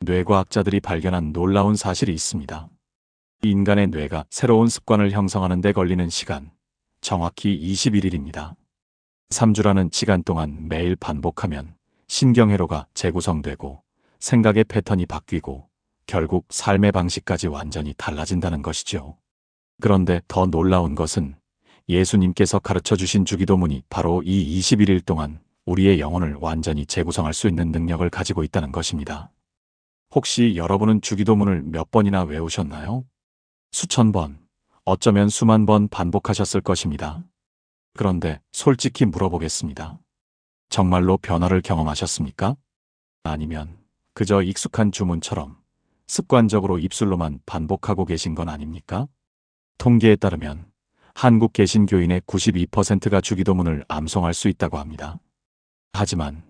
뇌과학자들이 발견한 놀라운 사실이 있습니다. 인간의 뇌가 새로운 습관을 형성하는 데 걸리는 시간, 정확히 21일입니다. 3주라는 시간 동안 매일 반복하면 신경회로가 재구성되고 생각의 패턴이 바뀌고 결국 삶의 방식까지 완전히 달라진다는 것이죠. 그런데 더 놀라운 것은 예수님께서 가르쳐 주신 주기도문이 바로 이 21일 동안 우리의 영혼을 완전히 재구성할 수 있는 능력을 가지고 있다는 것입니다. 혹시 여러분은 주기도문을 몇 번이나 외우셨나요? 수천 번, 어쩌면 수만 번 반복하셨을 것입니다. 그런데 솔직히 물어보겠습니다. 정말로 변화를 경험하셨습니까? 아니면 그저 익숙한 주문처럼 습관적으로 입술로만 반복하고 계신 건 아닙니까? 통계에 따르면 한국 개신교인의 92%가 주기도문을 암송할 수 있다고 합니다. 하지만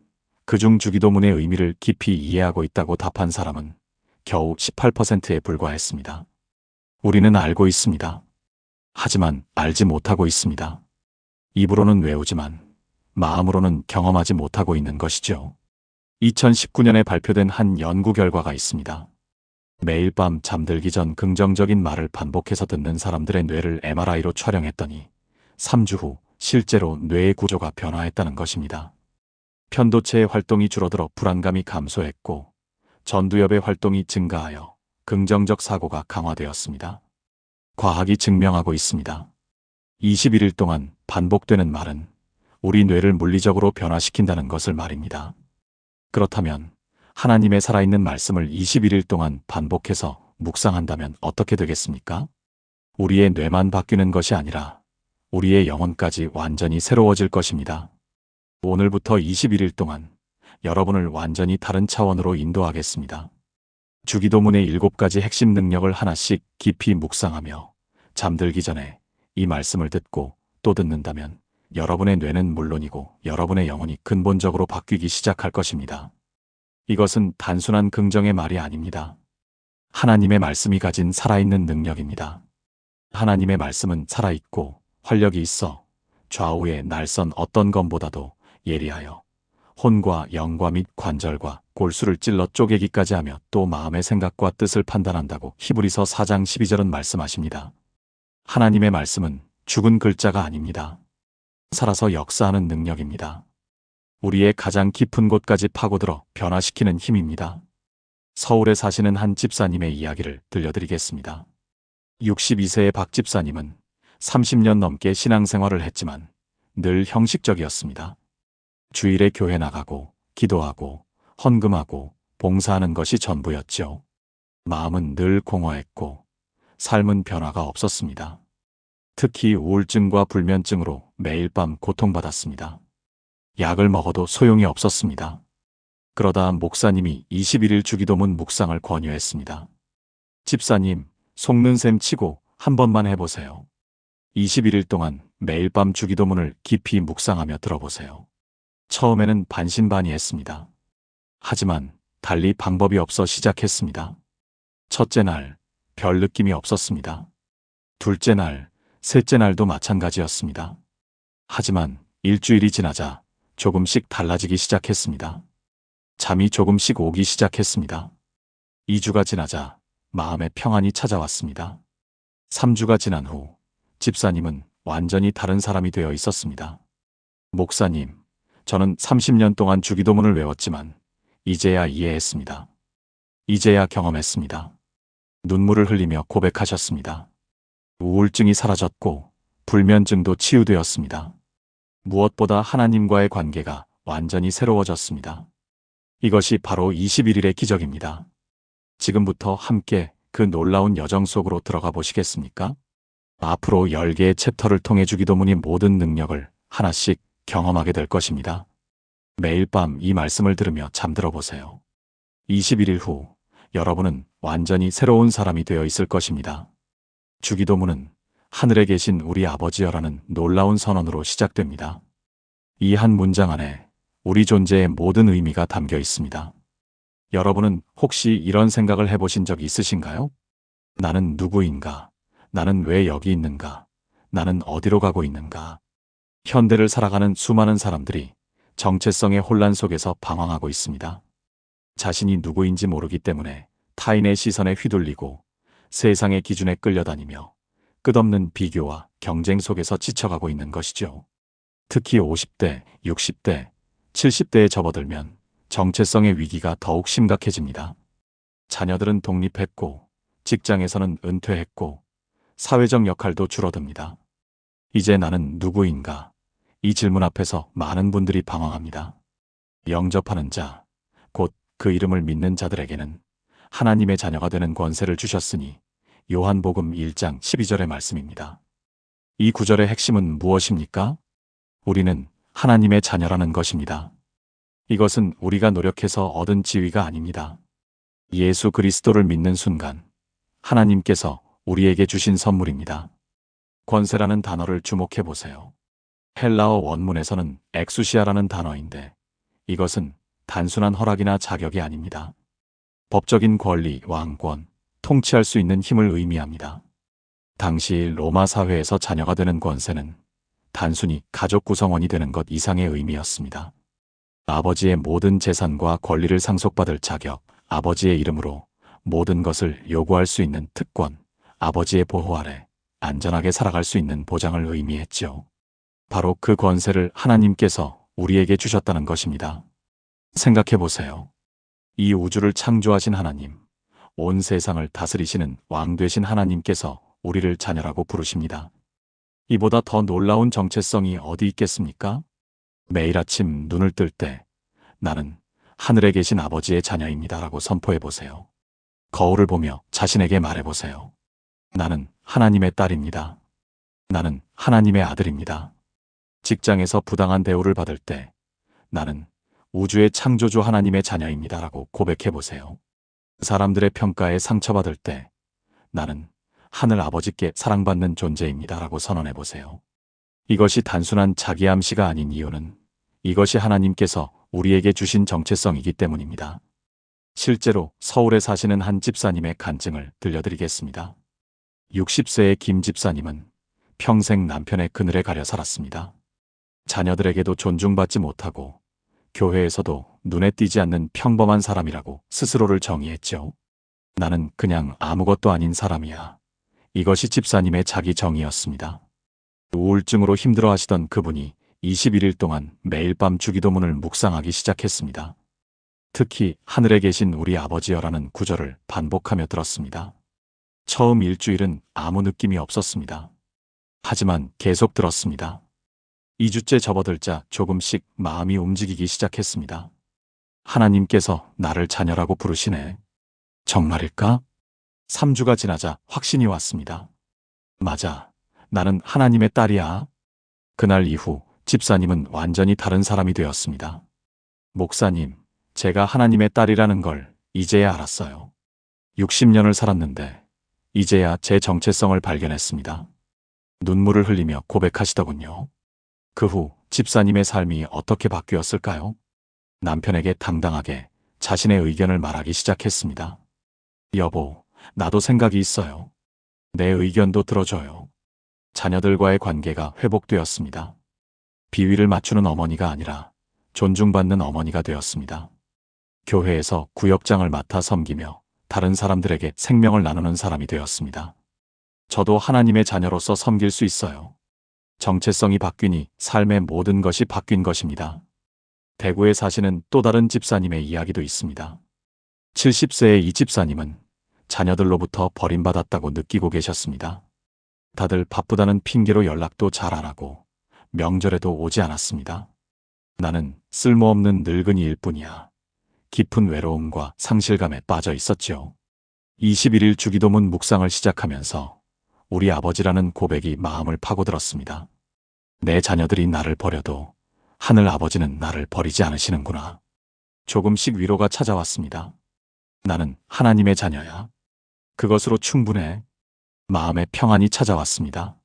그중 주기도문의 의미를 깊이 이해하고 있다고 답한 사람은 겨우 18%에 불과했습니다. 우리는 알고 있습니다. 하지만 알지 못하고 있습니다. 입으로는 외우지만 마음으로는 경험하지 못하고 있는 것이죠. 2019년에 발표된 한 연구 결과가 있습니다. 매일 밤 잠들기 전 긍정적인 말을 반복해서 듣는 사람들의 뇌를 MRI로 촬영했더니 3주 후 실제로 뇌의 구조가 변화했다는 것입니다. 편도체의 활동이 줄어들어 불안감이 감소했고 전두엽의 활동이 증가하여 긍정적 사고가 강화되었습니다. 과학이 증명하고 있습니다. 21일 동안 반복되는 말은 우리 뇌를 물리적으로 변화시킨다는 것을 말입니다. 그렇다면 하나님의 살아있는 말씀을 21일 동안 반복해서 묵상한다면 어떻게 되겠습니까? 우리의 뇌만 바뀌는 것이 아니라 우리의 영혼까지 완전히 새로워질 것입니다. 오늘부터 21일 동안 여러분을 완전히 다른 차원으로 인도하겠습니다. 주기도문의 7가지 핵심 능력을 하나씩 깊이 묵상하며 잠들기 전에 이 말씀을 듣고 또 듣는다면 여러분의 뇌는 물론이고 여러분의 영혼이 근본적으로 바뀌기 시작할 것입니다. 이것은 단순한 긍정의 말이 아닙니다. 하나님의 말씀이 가진 살아있는 능력입니다. 하나님의 말씀은 살아있고 활력이 있어 좌우의 날선 어떤 검보다도 예리하여 혼과 영과 및 관절과 골수를 찔러 쪼개기까지 하며 또 마음의 생각과 뜻을 판단한다고 히브리서 4장 12절은 말씀하십니다. 하나님의 말씀은 죽은 글자가 아닙니다. 살아서 역사하는 능력입니다. 우리의 가장 깊은 곳까지 파고들어 변화시키는 힘입니다. 서울에 사시는 한 집사님의 이야기를 들려드리겠습니다. 62세의 박 집사님은 30년 넘게 신앙생활을 했지만 늘 형식적이었습니다. 주일에 교회 나가고 기도하고 헌금하고 봉사하는 것이 전부였죠. 마음은 늘 공허했고 삶은 변화가 없었습니다. 특히 우울증과 불면증으로 매일 밤 고통받았습니다. 약을 먹어도 소용이 없었습니다. 그러다 목사님이 21일 주기도문 묵상을 권유했습니다. 집사님, 속는 셈 치고 한 번만 해보세요. 21일 동안 매일 밤 주기도문을 깊이 묵상하며 들어보세요. 처음에는 반신반의했습니다. 하지만 달리 방법이 없어 시작했습니다. 첫째 날, 별 느낌이 없었습니다. 둘째 날, 셋째 날도 마찬가지였습니다. 하지만 일주일이 지나자 조금씩 달라지기 시작했습니다. 잠이 조금씩 오기 시작했습니다. 2주가 지나자 마음의 평안이 찾아왔습니다. 3주가 지난 후 집사님은 완전히 다른 사람이 되어 있었습니다. 목사님, 저는 30년 동안 주기도문을 외웠지만 이제야 이해했습니다. 이제야 경험했습니다. 눈물을 흘리며 고백하셨습니다. 우울증이 사라졌고 불면증도 치유되었습니다. 무엇보다 하나님과의 관계가 완전히 새로워졌습니다. 이것이 바로 21일의 기적입니다. 지금부터 함께 그 놀라운 여정 속으로 들어가 보시겠습니까? 앞으로 10개의 챕터를 통해 주기도문이 모든 능력을 하나씩 경험하게 될 것입니다. 매일 밤 이 말씀을 들으며 잠들어 보세요. 21일 후 여러분은 완전히 새로운 사람이 되어 있을 것입니다. 주기도문은 하늘에 계신 우리 아버지여라는 놀라운 선언으로 시작됩니다. 이 한 문장 안에 우리 존재의 모든 의미가 담겨 있습니다. 여러분은 혹시 이런 생각을 해보신 적 있으신가요? 나는 누구인가? 나는 왜 여기 있는가? 나는 어디로 가고 있는가? 현대를 살아가는 수많은 사람들이 정체성의 혼란 속에서 방황하고 있습니다. 자신이 누구인지 모르기 때문에 타인의 시선에 휘둘리고 세상의 기준에 끌려다니며 끝없는 비교와 경쟁 속에서 지쳐가고 있는 것이죠. 특히 50대, 60대, 70대에 접어들면 정체성의 위기가 더욱 심각해집니다. 자녀들은 독립했고, 직장에서는 은퇴했고, 사회적 역할도 줄어듭니다. 이제 나는 누구인가? 이 질문 앞에서 많은 분들이 방황합니다. 영접하는 자, 곧 그 이름을 믿는 자들에게는 하나님의 자녀가 되는 권세를 주셨으니 요한복음 1장 12절의 말씀입니다. 이 구절의 핵심은 무엇입니까? 우리는 하나님의 자녀라는 것입니다. 이것은 우리가 노력해서 얻은 지위가 아닙니다. 예수 그리스도를 믿는 순간 하나님께서 우리에게 주신 선물입니다. 권세라는 단어를 주목해 보세요. 헬라어 원문에서는 엑수시아라는 단어인데 이것은 단순한 허락이나 자격이 아닙니다. 법적인 권리, 왕권, 통치할 수 있는 힘을 의미합니다. 당시 로마 사회에서 자녀가 되는 권세는 단순히 가족 구성원이 되는 것 이상의 의미였습니다. 아버지의 모든 재산과 권리를 상속받을 자격, 아버지의 이름으로 모든 것을 요구할 수 있는 특권, 아버지의 보호 아래 안전하게 살아갈 수 있는 보장을 의미했죠. 바로 그 권세를 하나님께서 우리에게 주셨다는 것입니다. 생각해 보세요. 이 우주를 창조하신 하나님, 온 세상을 다스리시는 왕 되신 하나님께서 우리를 자녀라고 부르십니다. 이보다 더 놀라운 정체성이 어디 있겠습니까? 매일 아침 눈을 뜰 때 나는 하늘에 계신 아버지의 자녀입니다라고 선포해 보세요. 거울을 보며 자신에게 말해 보세요. 나는 하나님의 딸입니다. 나는 하나님의 아들입니다. 직장에서 부당한 대우를 받을 때 나는 우주의 창조주 하나님의 자녀입니다라고 고백해 보세요. 사람들의 평가에 상처받을 때 나는 하늘 아버지께 사랑받는 존재입니다라고 선언해 보세요. 이것이 단순한 자기암시가 아닌 이유는 이것이 하나님께서 우리에게 주신 정체성이기 때문입니다. 실제로 서울에 사시는 한 집사님의 간증을 들려드리겠습니다. 60세의 김 집사님은 평생 남편의 그늘에 가려 살았습니다. 자녀들에게도 존중받지 못하고 교회에서도 눈에 띄지 않는 평범한 사람이라고 스스로를 정의했죠. 나는 그냥 아무것도 아닌 사람이야. 이것이 집사님의 자기 정의였습니다. 우울증으로 힘들어하시던 그분이 21일 동안 매일 밤 주기도문을 묵상하기 시작했습니다. 특히 하늘에 계신 우리 아버지여라는 구절을 반복하며 들었습니다. 처음 일주일은 아무 느낌이 없었습니다. 하지만 계속 들었습니다. 2주째 접어들자 조금씩 마음이 움직이기 시작했습니다. 하나님께서 나를 자녀라고 부르시네. 정말일까? 3주가 지나자 확신이 왔습니다. 맞아. 나는 하나님의 딸이야. 그날 이후 집사님은 완전히 다른 사람이 되었습니다. 목사님, 제가 하나님의 딸이라는 걸 이제야 알았어요. 60년을 살았는데 이제야 제 정체성을 발견했습니다. 눈물을 흘리며 고백하시더군요. 그 후 집사님의 삶이 어떻게 바뀌었을까요? 남편에게 당당하게 자신의 의견을 말하기 시작했습니다. 여보, 나도 생각이 있어요. 내 의견도 들어줘요. 자녀들과의 관계가 회복되었습니다. 비위를 맞추는 어머니가 아니라 존중받는 어머니가 되었습니다. 교회에서 구역장을 맡아 섬기며 다른 사람들에게 생명을 나누는 사람이 되었습니다. 저도 하나님의 자녀로서 섬길 수 있어요. 정체성이 바뀌니 삶의 모든 것이 바뀐 것입니다. 대구에 사시는 또 다른 집사님의 이야기도 있습니다. 70세의 이 집사님은 자녀들로부터 버림받았다고 느끼고 계셨습니다. 다들 바쁘다는 핑계로 연락도 잘 안 하고 명절에도 오지 않았습니다. 나는 쓸모없는 늙은이일 뿐이야. 깊은 외로움과 상실감에 빠져 있었지요. 21일 주기도문 묵상을 시작하면서 우리 아버지라는 고백이 마음을 파고들었습니다. 내 자녀들이 나를 버려도 하늘 아버지는 나를 버리지 않으시는구나. 조금씩 위로가 찾아왔습니다. 나는 하나님의 자녀야. 그것으로 충분해. 마음의 평안이 찾아왔습니다.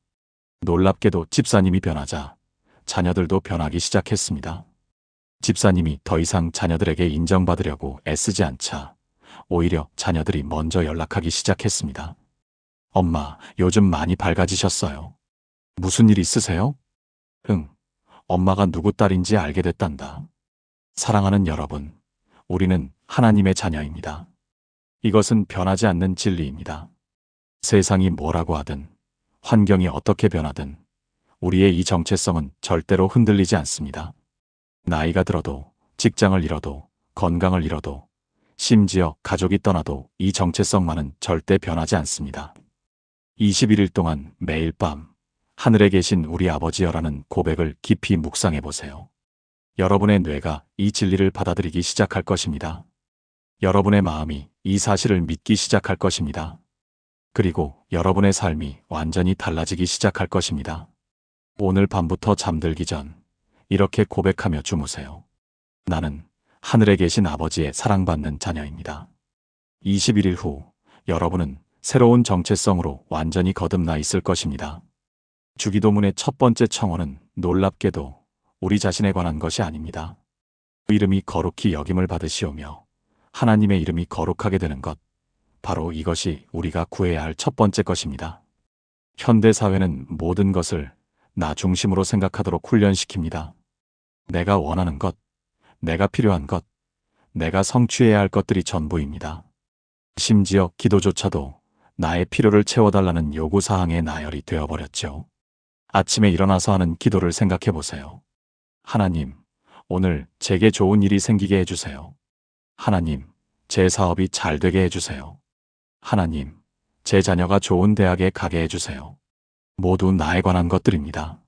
놀랍게도 집사님이 변하자 자녀들도 변하기 시작했습니다. 집사님이 더 이상 자녀들에게 인정받으려고 애쓰지 않자 오히려 자녀들이 먼저 연락하기 시작했습니다. 엄마, 요즘 많이 밝아지셨어요. 무슨 일 있으세요? 응, 엄마가 누구 딸인지 알게 됐단다. 사랑하는 여러분, 우리는 하나님의 자녀입니다. 이것은 변하지 않는 진리입니다. 세상이 뭐라고 하든, 환경이 어떻게 변하든, 우리의 이 정체성은 절대로 흔들리지 않습니다. 나이가 들어도, 직장을 잃어도, 건강을 잃어도, 심지어 가족이 떠나도 이 정체성만은 절대 변하지 않습니다. 21일 동안 매일 밤 하늘에 계신 우리 아버지여라는 고백을 깊이 묵상해 보세요. 여러분의 뇌가 이 진리를 받아들이기 시작할 것입니다. 여러분의 마음이 이 사실을 믿기 시작할 것입니다. 그리고 여러분의 삶이 완전히 달라지기 시작할 것입니다. 오늘 밤부터 잠들기 전 이렇게 고백하며 주무세요. 나는 하늘에 계신 아버지의 사랑받는 자녀입니다. 21일 후 여러분은 새로운 정체성으로 완전히 거듭나 있을 것입니다. 주기도문의 첫 번째 청원은 놀랍게도 우리 자신에 관한 것이 아닙니다. 이름이 거룩히 여김을 받으시오며 하나님의 이름이 거룩하게 되는 것, 바로 이것이 우리가 구해야 할 첫 번째 것입니다. 현대 사회는 모든 것을 나 중심으로 생각하도록 훈련시킵니다. 내가 원하는 것, 내가 필요한 것, 내가 성취해야 할 것들이 전부입니다. 심지어 기도조차도 나의 필요를 채워달라는 요구사항의 나열이 되어버렸죠. 아침에 일어나서 하는 기도를 생각해 보세요. 하나님, 오늘 제게 좋은 일이 생기게 해주세요. 하나님, 제 사업이 잘 되게 해주세요. 하나님, 제 자녀가 좋은 대학에 가게 해주세요. 모두 나에 관한 것들입니다.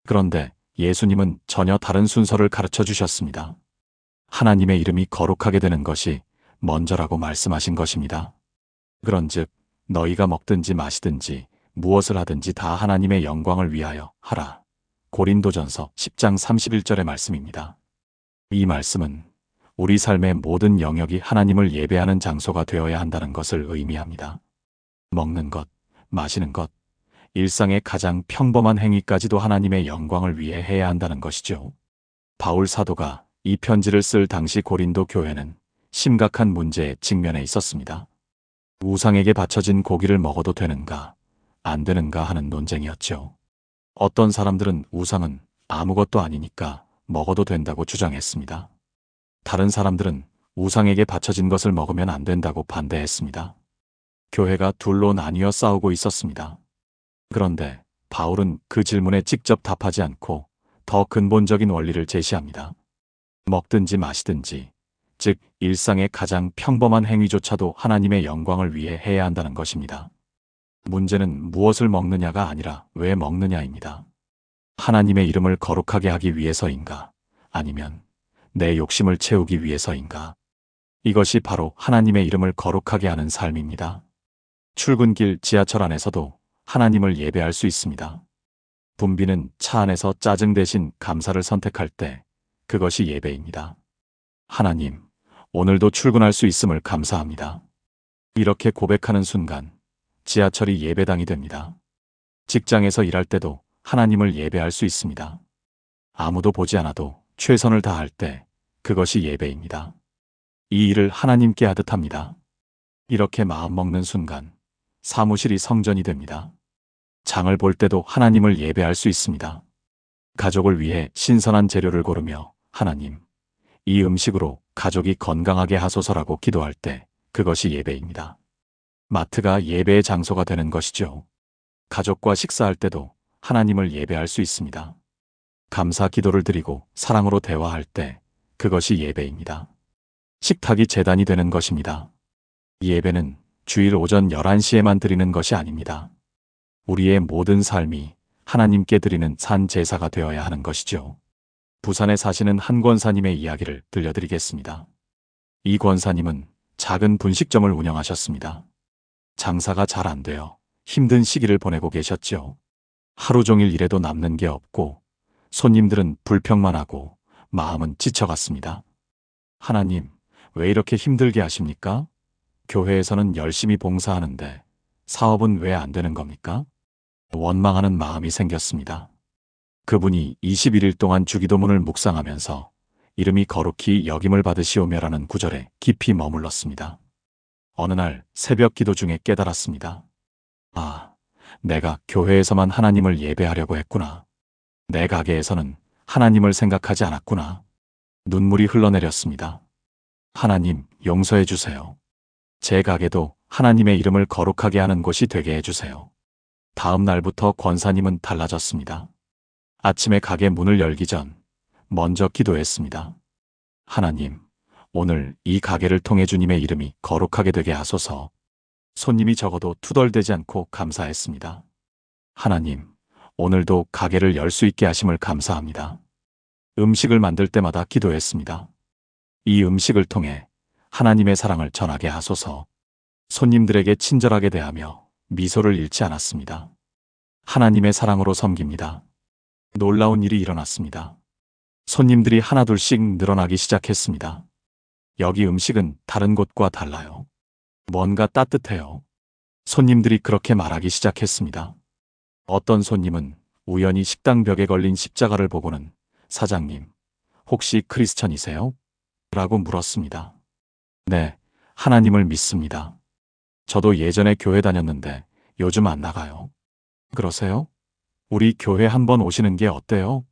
그런데 예수님은 전혀 다른 순서를 가르쳐 주셨습니다. 하나님의 이름이 거룩하게 되는 것이 먼저라고 말씀하신 것입니다. 그런즉 너희가 먹든지 마시든지 무엇을 하든지 다 하나님의 영광을 위하여 하라. 고린도전서 10장 31절의 말씀입니다. 이 말씀은 우리 삶의 모든 영역이 하나님을 예배하는 장소가 되어야 한다는 것을 의미합니다. 먹는 것, 마시는 것, 일상의 가장 평범한 행위까지도 하나님의 영광을 위해 해야 한다는 것이죠. 바울 사도가 이 편지를 쓸 당시 고린도 교회는 심각한 문제에 직면해 있었습니다. 우상에게 바쳐진 고기를 먹어도 되는가, 안 되는가 하는 논쟁이었죠. 어떤 사람들은 우상은 아무것도 아니니까 먹어도 된다고 주장했습니다. 다른 사람들은 우상에게 바쳐진 것을 먹으면 안 된다고 반대했습니다. 교회가 둘로 나뉘어 싸우고 있었습니다. 그런데 바울은 그 질문에 직접 답하지 않고 더 근본적인 원리를 제시합니다. 먹든지 마시든지, 즉 일상의 가장 평범한 행위조차도 하나님의 영광을 위해 해야 한다는 것입니다. 문제는 무엇을 먹느냐가 아니라 왜 먹느냐입니다. 하나님의 이름을 거룩하게 하기 위해서인가, 아니면 내 욕심을 채우기 위해서인가. 이것이 바로 하나님의 이름을 거룩하게 하는 삶입니다. 출근길 지하철 안에서도 하나님을 예배할 수 있습니다. 붐비는 차 안에서 짜증 대신 감사를 선택할 때 그것이 예배입니다. 하나님, 오늘도 출근할 수 있음을 감사합니다. 이렇게 고백하는 순간 지하철이 예배당이 됩니다. 직장에서 일할 때도 하나님을 예배할 수 있습니다. 아무도 보지 않아도 최선을 다할 때 그것이 예배입니다. 이 일을 하나님께 하듯 합니다. 이렇게 마음먹는 순간 사무실이 성전이 됩니다. 장을 볼 때도 하나님을 예배할 수 있습니다. 가족을 위해 신선한 재료를 고르며 하나님, 이 음식으로 가족이 건강하게 하소서라고 기도할 때 그것이 예배입니다. 마트가 예배의 장소가 되는 것이죠. 가족과 식사할 때도 하나님을 예배할 수 있습니다. 감사 기도를 드리고 사랑으로 대화할 때 그것이 예배입니다. 식탁이 제단이 되는 것입니다. 예배는 주일 오전 11시에만 드리는 것이 아닙니다. 우리의 모든 삶이 하나님께 드리는 산 제사가 되어야 하는 것이죠. 부산에 사시는 한 권사님의 이야기를 들려드리겠습니다. 이 권사님은 작은 분식점을 운영하셨습니다. 장사가 잘 안 되어 힘든 시기를 보내고 계셨죠. 하루 종일 일해도 남는 게 없고 손님들은 불평만 하고 마음은 지쳐갔습니다. 하나님, 왜 이렇게 힘들게 하십니까? 교회에서는 열심히 봉사하는데 사업은 왜 안 되는 겁니까? 원망하는 마음이 생겼습니다. 그분이 21일 동안 주기도문을 묵상하면서 이름이 거룩히 여김을 받으시오며라는 구절에 깊이 머물렀습니다. 어느 날 새벽 기도 중에 깨달았습니다. 아, 내가 교회에서만 하나님을 예배하려고 했구나. 내 가게에서는 하나님을 생각하지 않았구나. 눈물이 흘러내렸습니다. 하나님, 용서해 주세요. 제 가게도 하나님의 이름을 거룩하게 하는 곳이 되게 해주세요. 다음 날부터 권사님은 달라졌습니다. 아침에 가게 문을 열기 전 먼저 기도했습니다. 하나님, 오늘 이 가게를 통해 주님의 이름이 거룩하게 되게 하소서. 손님이 적어도 투덜대지 않고 감사했습니다. 하나님, 오늘도 가게를 열 수 있게 하심을 감사합니다. 음식을 만들 때마다 기도했습니다. 이 음식을 통해 하나님의 사랑을 전하게 하소서. 손님들에게 친절하게 대하며 미소를 잃지 않았습니다. 하나님의 사랑으로 섬깁니다. 놀라운 일이 일어났습니다. 손님들이 하나둘씩 늘어나기 시작했습니다. 여기 음식은 다른 곳과 달라요. 뭔가 따뜻해요. 손님들이 그렇게 말하기 시작했습니다. 어떤 손님은 우연히 식당 벽에 걸린 십자가를 보고는 사장님, 혹시 크리스천이세요? 라고 물었습니다. 네, 하나님을 믿습니다. 저도 예전에 교회 다녔는데 요즘 안 나가요. 그러세요? 우리 교회 한번 오시는 게 어때요?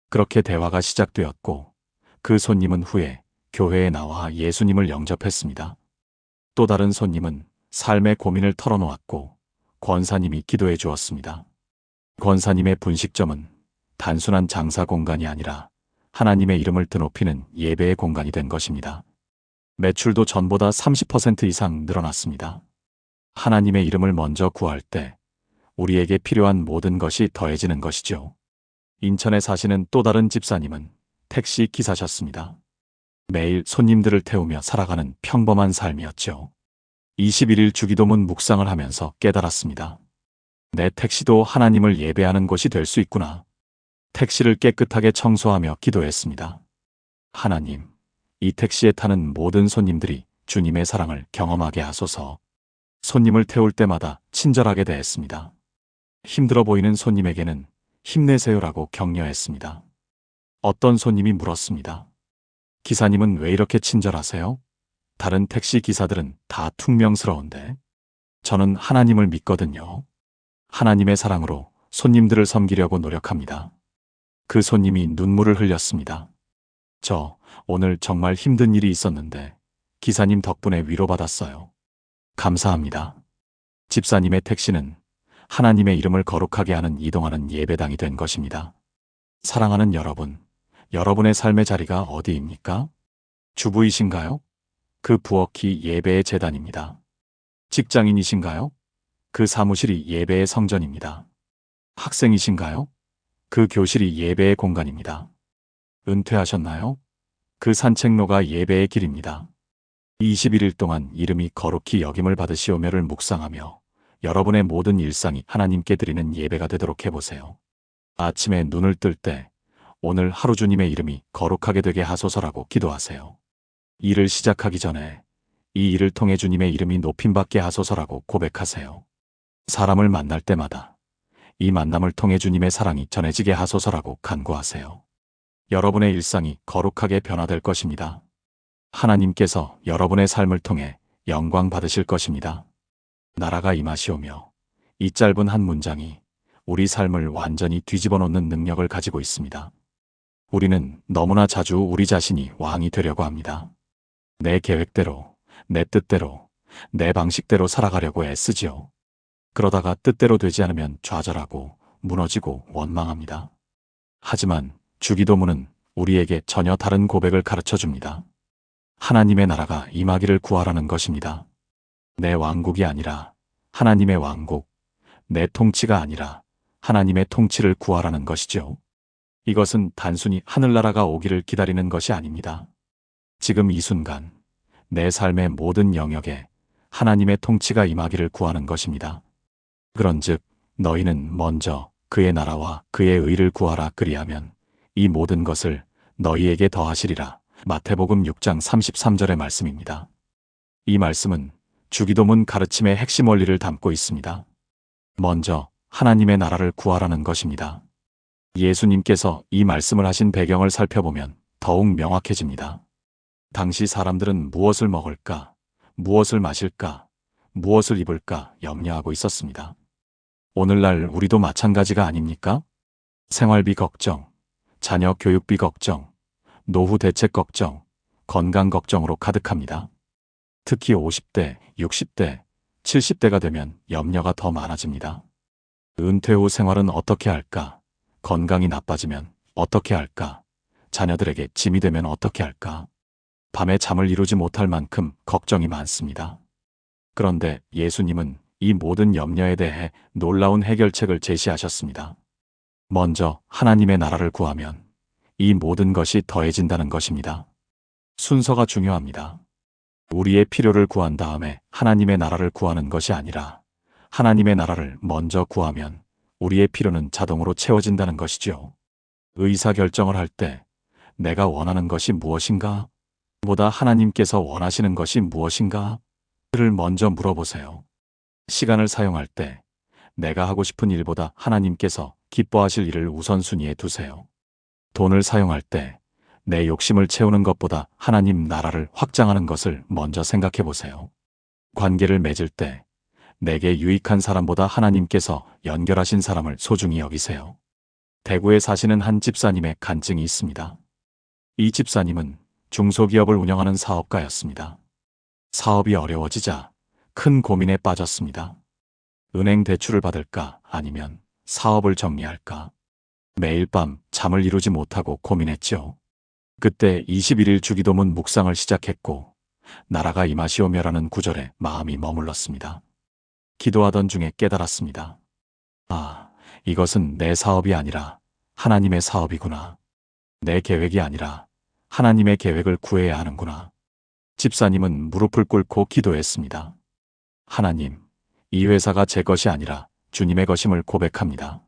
그렇게 대화가 시작되었고 그 손님은 후에 교회에 나와 예수님을 영접했습니다. 또 다른 손님은 삶의 고민을 털어놓았고 권사님이 기도해 주었습니다. 권사님의 분식점은 단순한 장사 공간이 아니라 하나님의 이름을 드높이는 예배의 공간이 된 것입니다. 매출도 전보다 30% 이상 늘어났습니다. 하나님의 이름을 먼저 구할 때 우리에게 필요한 모든 것이 더해지는 것이죠. 인천에 사시는 또 다른 집사님은 택시 기사셨습니다. 매일 손님들을 태우며 살아가는 평범한 삶이었죠. 21일 주기도문 묵상을 하면서 깨달았습니다. 내 택시도 하나님을 예배하는 곳이 될 수 있구나. 택시를 깨끗하게 청소하며 기도했습니다. 하나님, 이 택시에 타는 모든 손님들이 주님의 사랑을 경험하게 하소서. 손님을 태울 때마다 친절하게 대했습니다. 힘들어 보이는 손님에게는 힘내세요라고 격려했습니다. 어떤 손님이 물었습니다. 기사님은 왜 이렇게 친절하세요? 다른 택시 기사들은 다 퉁명스러운데. 저는 하나님을 믿거든요. 하나님의 사랑으로 손님들을 섬기려고 노력합니다. 그 손님이 눈물을 흘렸습니다. 저 오늘 정말 힘든 일이 있었는데 기사님 덕분에 위로받았어요. 감사합니다. 집사님의 택시는 하나님의 이름을 거룩하게 하는 이동하는 예배당이 된 것입니다. 사랑하는 여러분, 여러분의 삶의 자리가 어디입니까? 주부이신가요? 그 부엌이 예배의 제단입니다. 직장인이신가요? 그 사무실이 예배의 성전입니다. 학생이신가요? 그 교실이 예배의 공간입니다. 은퇴하셨나요? 그 산책로가 예배의 길입니다. 21일 동안 이름이 거룩히 여김을 받으시오며를 묵상하며 여러분의 모든 일상이 하나님께 드리는 예배가 되도록 해보세요. 아침에 눈을 뜰 때 오늘 하루 주님의 이름이 거룩하게 되게 하소서라고 기도하세요. 일을 시작하기 전에 이 일을 통해 주님의 이름이 높임받게 하소서라고 고백하세요. 사람을 만날 때마다 이 만남을 통해 주님의 사랑이 전해지게 하소서라고 간구하세요. 여러분의 일상이 거룩하게 변화될 것입니다. 하나님께서 여러분의 삶을 통해 영광 받으실 것입니다. 나라가 임하시오며 이 짧은 한 문장이 우리 삶을 완전히 뒤집어 놓는 능력을 가지고 있습니다. 우리는 너무나 자주 우리 자신이 왕이 되려고 합니다. 내 계획대로, 내 뜻대로, 내 방식대로 살아가려고 애쓰지요. 그러다가 뜻대로 되지 않으면 좌절하고 무너지고 원망합니다. 하지만 주기도문은 우리에게 전혀 다른 고백을 가르쳐 줍니다. 하나님의 나라가 임하기를 구하라는 것입니다. 내 왕국이 아니라 하나님의 왕국, 내 통치가 아니라 하나님의 통치를 구하라는 것이죠. 이것은 단순히 하늘나라가 오기를 기다리는 것이 아닙니다. 지금 이 순간 내 삶의 모든 영역에 하나님의 통치가 임하기를 구하는 것입니다. 그런즉 너희는 먼저 그의 나라와 그의 의를 구하라. 그리하면 이 모든 것을 너희에게 더하시리라. 마태복음 6장 33절의 말씀입니다. 이 말씀은 주기도문 가르침의 핵심 원리를 담고 있습니다. 먼저 하나님의 나라를 구하라는 것입니다. 예수님께서 이 말씀을 하신 배경을 살펴보면 더욱 명확해집니다. 당시 사람들은 무엇을 먹을까, 무엇을 마실까, 무엇을 입을까 염려하고 있었습니다. 오늘날 우리도 마찬가지가 아닙니까? 생활비 걱정, 자녀 교육비 걱정, 노후 대책 걱정, 건강 걱정으로 가득합니다. 특히 50대, 60대, 70대가 되면 염려가 더 많아집니다. 은퇴 후 생활은 어떻게 할까? 건강이 나빠지면 어떻게 할까? 자녀들에게 짐이 되면 어떻게 할까? 밤에 잠을 이루지 못할 만큼 걱정이 많습니다. 그런데 예수님은 이 모든 염려에 대해 놀라운 해결책을 제시하셨습니다. 먼저 하나님의 나라를 구하면 이 모든 것이 더해진다는 것입니다. 순서가 중요합니다. 우리의 필요를 구한 다음에 하나님의 나라를 구하는 것이 아니라 하나님의 나라를 먼저 구하면 우리의 필요는 자동으로 채워진다는 것이죠. 의사결정을 할 때 내가 원하는 것이 무엇인가? 보다 하나님께서 원하시는 것이 무엇인가? 를 먼저 물어보세요. 시간을 사용할 때 내가 하고 싶은 일보다 하나님께서 기뻐하실 일을 우선순위에 두세요. 돈을 사용할 때 내 욕심을 채우는 것보다 하나님 나라를 확장하는 것을 먼저 생각해 보세요. 관계를 맺을 때 내게 유익한 사람보다 하나님께서 연결하신 사람을 소중히 여기세요. 대구에 사시는 한 집사님의 간증이 있습니다. 이 집사님은 중소기업을 운영하는 사업가였습니다. 사업이 어려워지자 큰 고민에 빠졌습니다. 은행 대출을 받을까 아니면 사업을 정리할까? 매일 밤 잠을 이루지 못하고 고민했죠. 그때 21일 주기도문 묵상을 시작했고 나라가 임하시오며라는 구절에 마음이 머물렀습니다. 기도하던 중에 깨달았습니다. 아, 이것은 내 사업이 아니라 하나님의 사업이구나. 내 계획이 아니라 하나님의 계획을 구해야 하는구나. 집사님은 무릎을 꿇고 기도했습니다. 하나님, 이 회사가 제 것이 아니라 주님의 것임을 고백합니다.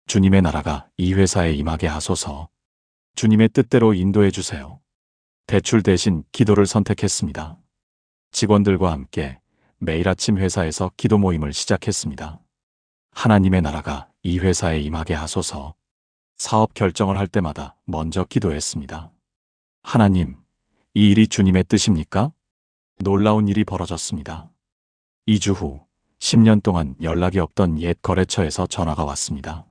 주님의 나라가 이 회사에 임하게 하소서. 주님의 뜻대로 인도해 주세요. 대출 대신 기도를 선택했습니다. 직원들과 함께 매일 아침 회사에서 기도 모임을 시작했습니다. 하나님의 나라가 이 회사에 임하게 하소서. 사업 결정을 할 때마다 먼저 기도했습니다. 하나님, 이 일이 주님의 뜻입니까? 놀라운 일이 벌어졌습니다. 2주 후 10년 동안 연락이 없던 옛 거래처에서 전화가 왔습니다.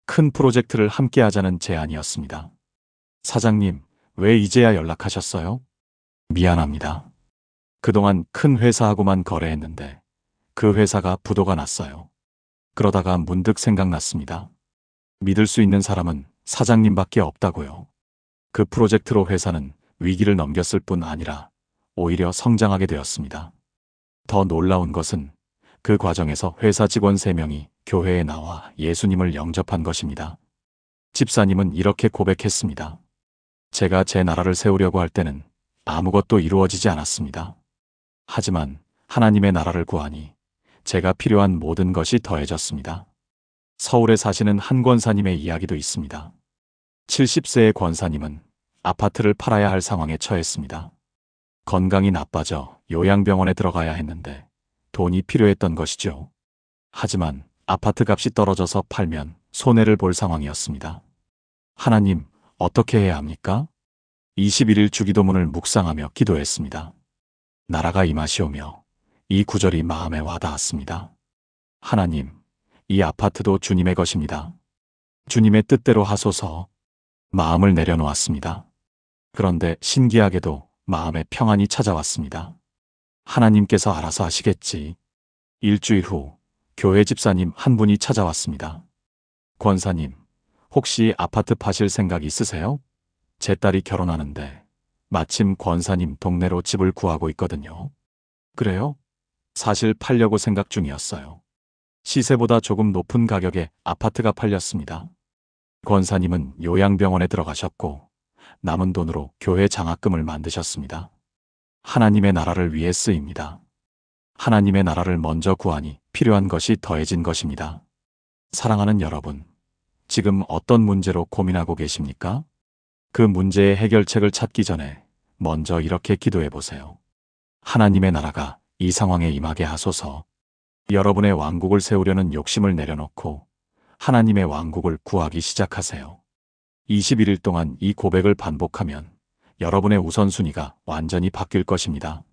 큰 프로젝트를 함께 하자는 제안이었습니다. 사장님, 왜 이제야 연락하셨어요? 미안합니다. 그동안 큰 회사하고만 거래했는데 그 회사가 부도가 났어요. 그러다가 문득 생각났습니다. 믿을 수 있는 사람은 사장님밖에 없다고요. 그 프로젝트로 회사는 위기를 넘겼을 뿐 아니라 오히려 성장하게 되었습니다. 더 놀라운 것은 그 과정에서 회사 직원 3명이 교회에 나와 예수님을 영접한 것입니다. 집사님은 이렇게 고백했습니다. 제가 제 나라를 세우려고 할 때는 아무것도 이루어지지 않았습니다. 하지만 하나님의 나라를 구하니 제가 필요한 모든 것이 더해졌습니다. 서울에 사시는 한 권사님의 이야기도 있습니다. 70세의 권사님은 아파트를 팔아야 할 상황에 처했습니다. 건강이 나빠져 요양병원에 들어가야 했는데 돈이 필요했던 것이죠. 하지만 아파트 값이 떨어져서 팔면 손해를 볼 상황이었습니다. 하나님, 어떻게 해야 합니까? 21일 주기도문을 묵상하며 기도했습니다. 나라가 임하시오며 이 구절이 마음에 와닿았습니다. 하나님, 이 아파트도 주님의 것입니다. 주님의 뜻대로 하소서. 마음을 내려놓았습니다. 그런데 신기하게도 마음에 평안이 찾아왔습니다. 하나님께서 알아서 하시겠지. 일주일 후 교회 집사님 한 분이 찾아왔습니다. 권사님, 혹시 아파트 파실 생각 있으세요? 제 딸이 결혼하는데 마침 권사님 동네로 집을 구하고 있거든요. 그래요? 사실 팔려고 생각 중이었어요. 시세보다 조금 높은 가격에 아파트가 팔렸습니다. 권사님은 요양병원에 들어가셨고 남은 돈으로 교회 장학금을 만드셨습니다. 하나님의 나라를 위해 쓰입니다. 하나님의 나라를 먼저 구하니 필요한 것이 더해진 것입니다. 사랑하는 여러분, 지금 어떤 문제로 고민하고 계십니까? 그 문제의 해결책을 찾기 전에 먼저 이렇게 기도해 보세요. 하나님의 나라가 이 상황에 임하게 하소서. 여러분의 왕국을 세우려는 욕심을 내려놓고 하나님의 왕국을 구하기 시작하세요. 21일 동안 이 고백을 반복하면 여러분의 우선순위가 완전히 바뀔 것입니다.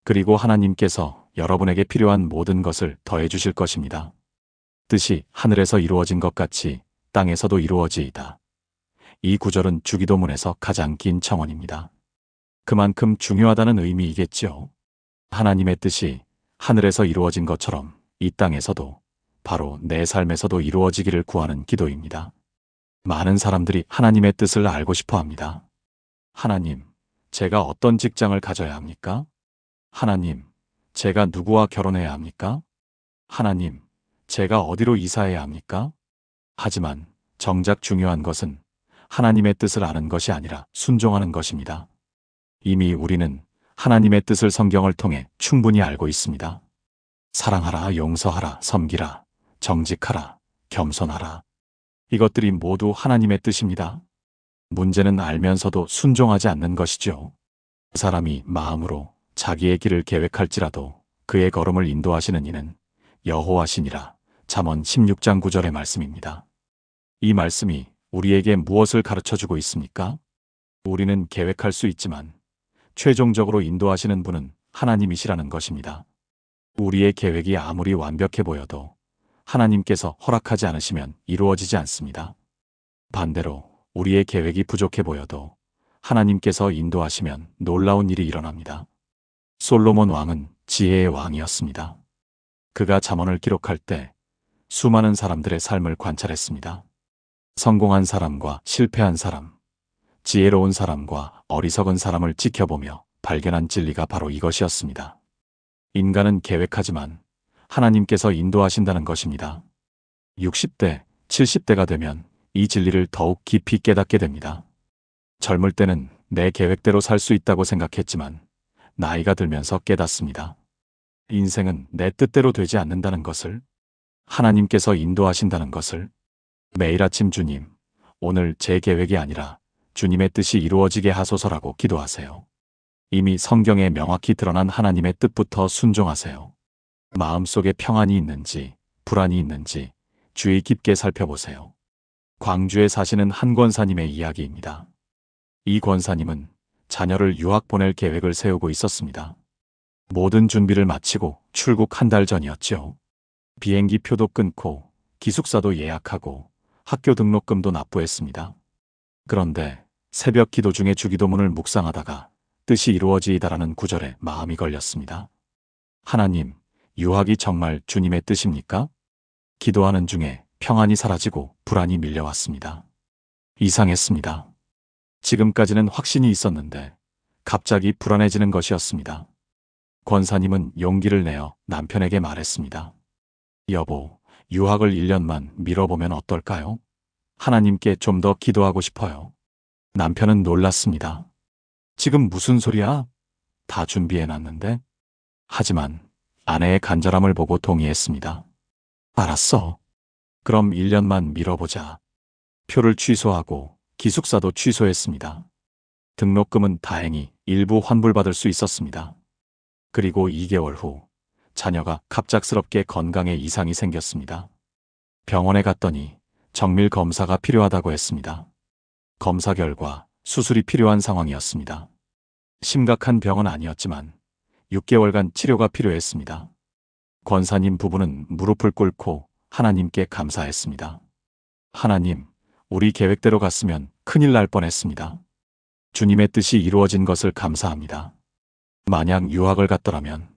그리고 하나님께서 여러분에게 필요한 모든 것을 더해 주실 것입니다. 뜻이 하늘에서 이루어진 것 같이 땅에서도 이루어지이다. 이 구절은 주기도문에서 가장 긴 청원입니다. 그만큼 중요하다는 의미이겠지요. 하나님의 뜻이 하늘에서 이루어진 것처럼 이 땅에서도, 바로 내 삶에서도 이루어지기를 구하는 기도입니다. 많은 사람들이 하나님의 뜻을 알고 싶어 합니다. 하나님, 제가 어떤 직장을 가져야 합니까? 하나님, 제가 누구와 결혼해야 합니까? 하나님, 제가 어디로 이사해야 합니까? 하지만 정작 중요한 것은 하나님의 뜻을 아는 것이 아니라 순종하는 것입니다. 이미 우리는 하나님의 뜻을 성경을 통해 충분히 알고 있습니다. 사랑하라, 용서하라, 섬기라, 정직하라, 겸손하라. 이것들이 모두 하나님의 뜻입니다. 문제는 알면서도 순종하지 않는 것이죠. 그 사람이 마음으로 자기의 길을 계획할지라도 그의 걸음을 인도하시는 이는 여호와시니라. 잠언 16장 9절의 말씀입니다. 이 말씀이 우리에게 무엇을 가르쳐주고 있습니까? 우리는 계획할 수 있지만 최종적으로 인도하시는 분은 하나님이시라는 것입니다. 우리의 계획이 아무리 완벽해 보여도 하나님께서 허락하지 않으시면 이루어지지 않습니다. 반대로 우리의 계획이 부족해 보여도 하나님께서 인도하시면 놀라운 일이 일어납니다. 솔로몬 왕은 지혜의 왕이었습니다. 그가 잠언을 기록할 때 수많은 사람들의 삶을 관찰했습니다. 성공한 사람과 실패한 사람, 지혜로운 사람과 어리석은 사람을 지켜보며 발견한 진리가 바로 이것이었습니다. 인간은 계획하지만 하나님께서 인도하신다는 것입니다. 60대, 70대가 되면 이 진리를 더욱 깊이 깨닫게 됩니다. 젊을 때는 내 계획대로 살 수 있다고 생각했지만 나이가 들면서 깨닫습니다. 인생은 내 뜻대로 되지 않는다는 것을, 하나님께서 인도하신다는 것을. 매일 아침 주님, 오늘 제 계획이 아니라 주님의 뜻이 이루어지게 하소서라고 기도하세요. 이미 성경에 명확히 드러난 하나님의 뜻부터 순종하세요. 마음속에 평안이 있는지, 불안이 있는지 주의 깊게 살펴보세요. 광주에 사시는 한 권사님의 이야기입니다. 이 권사님은 자녀를 유학 보낼 계획을 세우고 있었습니다. 모든 준비를 마치고 출국 한 달 전이었죠. 비행기 표도 끊고 기숙사도 예약하고 학교 등록금도 납부했습니다. 그런데 새벽 기도 중에 주기도문을 묵상하다가 뜻이 이루어지이다라는 구절에 마음이 걸렸습니다. 하나님, 유학이 정말 주님의 뜻입니까? 기도하는 중에 평안이 사라지고 불안이 밀려왔습니다. 이상했습니다. 지금까지는 확신이 있었는데 갑자기 불안해지는 것이었습니다. 권사님은 용기를 내어 남편에게 말했습니다. 여보, 유학을 1년만 미뤄보면 어떨까요? 하나님께 좀 더 기도하고 싶어요. 남편은 놀랐습니다. 지금 무슨 소리야? 다 준비해놨는데? 하지만 아내의 간절함을 보고 동의했습니다. 알았어. 그럼 1년만 미뤄보자. 표를 취소하고 기숙사도 취소했습니다. 등록금은 다행히 일부 환불받을 수 있었습니다. 그리고 2개월 후 자녀가 갑작스럽게 건강에 이상이 생겼습니다. 병원에 갔더니 정밀 검사가 필요하다고 했습니다. 검사 결과 수술이 필요한 상황이었습니다. 심각한 병은 아니었지만 6개월간 치료가 필요했습니다. 권사님 부부는 무릎을 꿇고 하나님께 감사했습니다. 하나님, 우리 계획대로 갔으면 큰일 날 뻔했습니다. 주님의 뜻이 이루어진 것을 감사합니다. 만약 유학을 갔더라면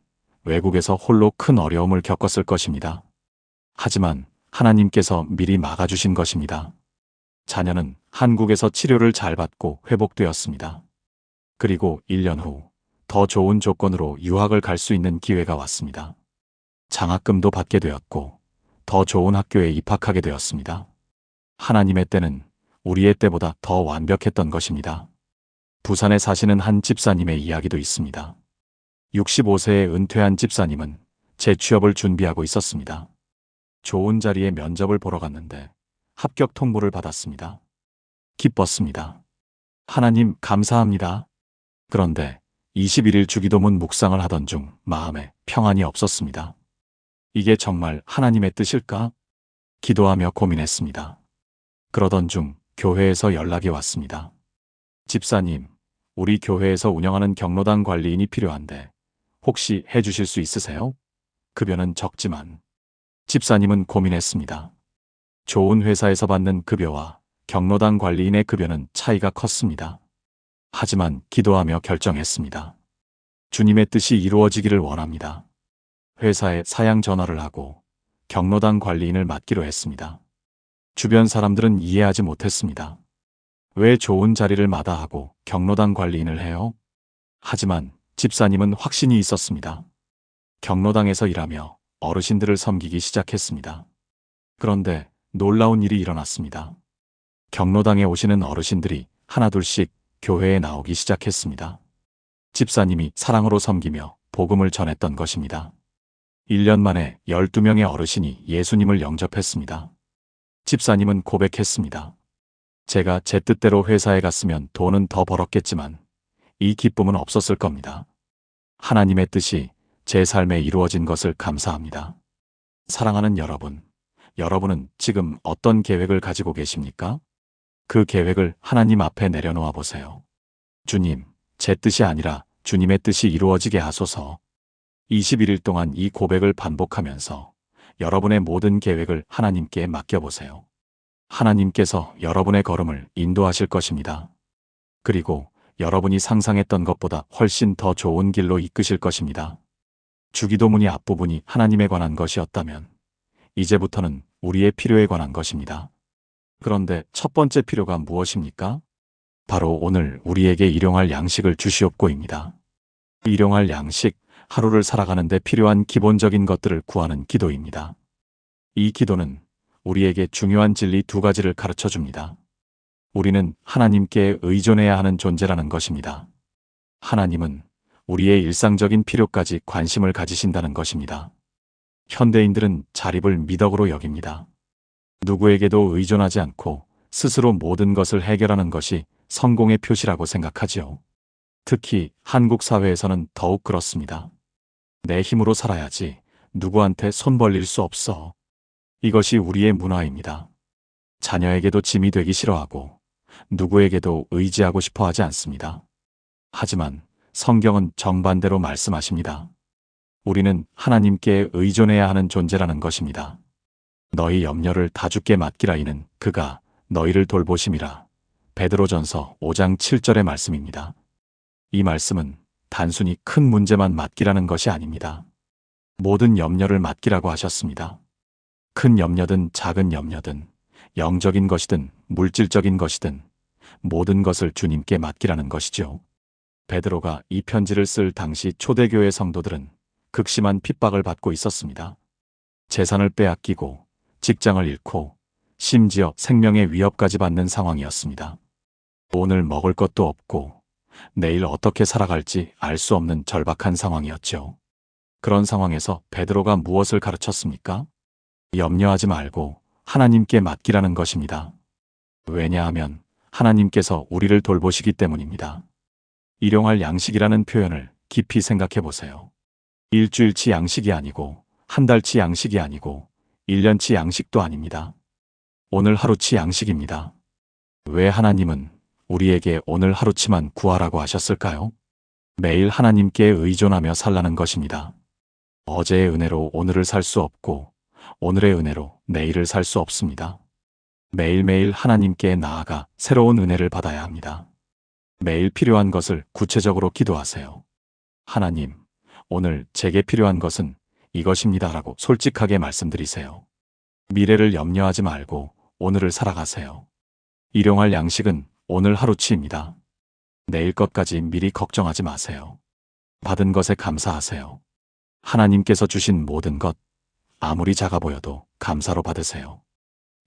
외국에서 홀로 큰 어려움을 겪었을 것입니다. 하지만 하나님께서 미리 막아주신 것입니다. 자녀는 한국에서 치료를 잘 받고 회복되었습니다. 그리고 1년 후 더 좋은 조건으로 유학을 갈 수 있는 기회가 왔습니다. 장학금도 받게 되었고 더 좋은 학교에 입학하게 되었습니다. 하나님의 때는 우리의 때보다 더 완벽했던 것입니다. 부산에 사시는 한 집사님의 이야기도 있습니다. 65세에 은퇴한 집사님은 재취업을 준비하고 있었습니다. 좋은 자리에 면접을 보러 갔는데 합격 통보를 받았습니다. 기뻤습니다. 하나님 감사합니다. 그런데 21일 주기도문 묵상을 하던 중 마음에 평안이 없었습니다. 이게 정말 하나님의 뜻일까? 기도하며 고민했습니다. 그러던 중 교회에서 연락이 왔습니다. 집사님, 우리 교회에서 운영하는 경로당 관리인이 필요한데 혹시 해주실 수 있으세요? 급여는 적지만. 집사님은 고민했습니다. 좋은 회사에서 받는 급여와 경로당 관리인의 급여는 차이가 컸습니다. 하지만 기도하며 결정했습니다. 주님의 뜻이 이루어지기를 원합니다. 회사에 사양 전화를 하고 경로당 관리인을 맡기로 했습니다. 주변 사람들은 이해하지 못했습니다. 왜 좋은 자리를 마다하고 경로당 관리인을 해요? 하지만 집사님은 확신이 있었습니다. 경로당에서 일하며 어르신들을 섬기기 시작했습니다. 그런데 놀라운 일이 일어났습니다. 경로당에 오시는 어르신들이 하나둘씩 교회에 나오기 시작했습니다. 집사님이 사랑으로 섬기며 복음을 전했던 것입니다. 1년 만에 12명의 어르신이 예수님을 영접했습니다. 집사님은 고백했습니다. 제가 제 뜻대로 회사에 갔으면 돈은 더 벌었겠지만 이 기쁨은 없었을 겁니다. 하나님의 뜻이 제 삶에 이루어진 것을 감사합니다. 사랑하는 여러분, 여러분은 지금 어떤 계획을 가지고 계십니까? 그 계획을 하나님 앞에 내려놓아 보세요. 주님, 제 뜻이 아니라 주님의 뜻이 이루어지게 하소서. 21일 동안 이 고백을 반복하면서 여러분의 모든 계획을 하나님께 맡겨보세요. 하나님께서 여러분의 걸음을 인도하실 것입니다. 그리고 여러분이 상상했던 것보다 훨씬 더 좋은 길로 이끄실 것입니다. 주기도문의 앞부분이 하나님에 관한 것이었다면 이제부터는 우리의 필요에 관한 것입니다. 그런데 첫 번째 필요가 무엇입니까? 바로 오늘 우리에게 일용할 양식을 주시옵고입니다. 일용할 양식, 하루를 살아가는 데 필요한 기본적인 것들을 구하는 기도입니다. 이 기도는 우리에게 중요한 진리 두 가지를 가르쳐 줍니다. 우리는 하나님께 의존해야 하는 존재라는 것입니다. 하나님은 우리의 일상적인 필요까지 관심을 가지신다는 것입니다. 현대인들은 자립을 미덕으로 여깁니다. 누구에게도 의존하지 않고 스스로 모든 것을 해결하는 것이 성공의 표시라고 생각하지요. 특히 한국 사회에서는 더욱 그렇습니다. 내 힘으로 살아야지, 누구한테 손 벌릴 수 없어. 이것이 우리의 문화입니다. 자녀에게도 짐이 되기 싫어하고 누구에게도 의지하고 싶어 하지 않습니다. 하지만 성경은 정반대로 말씀하십니다. 우리는 하나님께 의존해야 하는 존재라는 것입니다. 너희 염려를 다 주께 맡기라 이는 그가 너희를 돌보심이라. 베드로전서 5장 7절의 말씀입니다. 이 말씀은 단순히 큰 문제만 맡기라는 것이 아닙니다. 모든 염려를 맡기라고 하셨습니다. 큰 염려든 작은 염려든 영적인 것이든 물질적인 것이든 모든 것을 주님께 맡기라는 것이죠. 베드로가 이 편지를 쓸 당시 초대교회 성도들은 극심한 핍박을 받고 있었습니다. 재산을 빼앗기고 직장을 잃고 심지어 생명의 위협까지 받는 상황이었습니다. 오늘 먹을 것도 없고 내일 어떻게 살아갈지 알 수 없는 절박한 상황이었죠. 그런 상황에서 베드로가 무엇을 가르쳤습니까? 염려하지 말고 하나님께 맡기라는 것입니다. 왜냐하면 하나님께서 우리를 돌보시기 때문입니다. 일용할 양식이라는 표현을 깊이 생각해 보세요. 일주일치 양식이 아니고 한 달치 양식이 아니고 1년치 양식도 아닙니다. 오늘 하루치 양식입니다. 왜 하나님은 우리에게 오늘 하루치만 구하라고 하셨을까요? 매일 하나님께 의존하며 살라는 것입니다. 어제의 은혜로 오늘을 살 수 없고 오늘의 은혜로 내일을 살 수 없습니다. 매일매일 하나님께 나아가 새로운 은혜를 받아야 합니다. 매일 필요한 것을 구체적으로 기도하세요. 하나님, 오늘 제게 필요한 것은 이것입니다라고 솔직하게 말씀드리세요. 미래를 염려하지 말고 오늘을 살아가세요. 일용할 양식은 오늘 하루치입니다. 내일 것까지 미리 걱정하지 마세요. 받은 것에 감사하세요. 하나님께서 주신 모든 것, 아무리 작아 보여도 감사로 받으세요.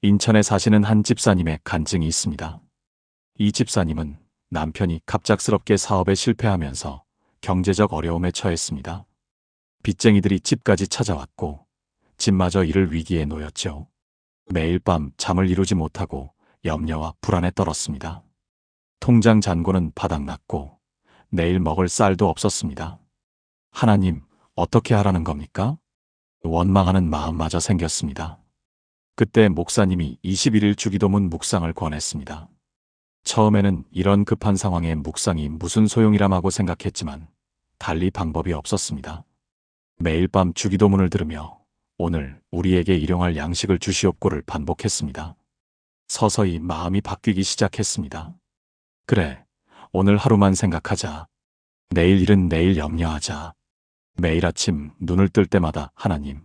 인천에 사시는 한 집사님의 간증이 있습니다. 이 집사님은 남편이 갑작스럽게 사업에 실패하면서 경제적 어려움에 처했습니다. 빚쟁이들이 집까지 찾아왔고 집마저 잃을 위기에 놓였죠. 매일 밤 잠을 이루지 못하고 염려와 불안에 떨었습니다. 통장 잔고는 바닥났고 내일 먹을 쌀도 없었습니다. 하나님, 어떻게 하라는 겁니까? 원망하는 마음마저 생겼습니다. 그때 목사님이 21일 주기도문 묵상을 권했습니다. 처음에는 이런 급한 상황에 묵상이 무슨 소용이람 하고 생각했지만 달리 방법이 없었습니다. 매일 밤 주기도문을 들으며 오늘 우리에게 일용할 양식을 주시옵고를 반복했습니다. 서서히 마음이 바뀌기 시작했습니다. 그래, 오늘 하루만 생각하자. 내일 일은 내일 염려하자. 매일 아침 눈을 뜰 때마다 하나님,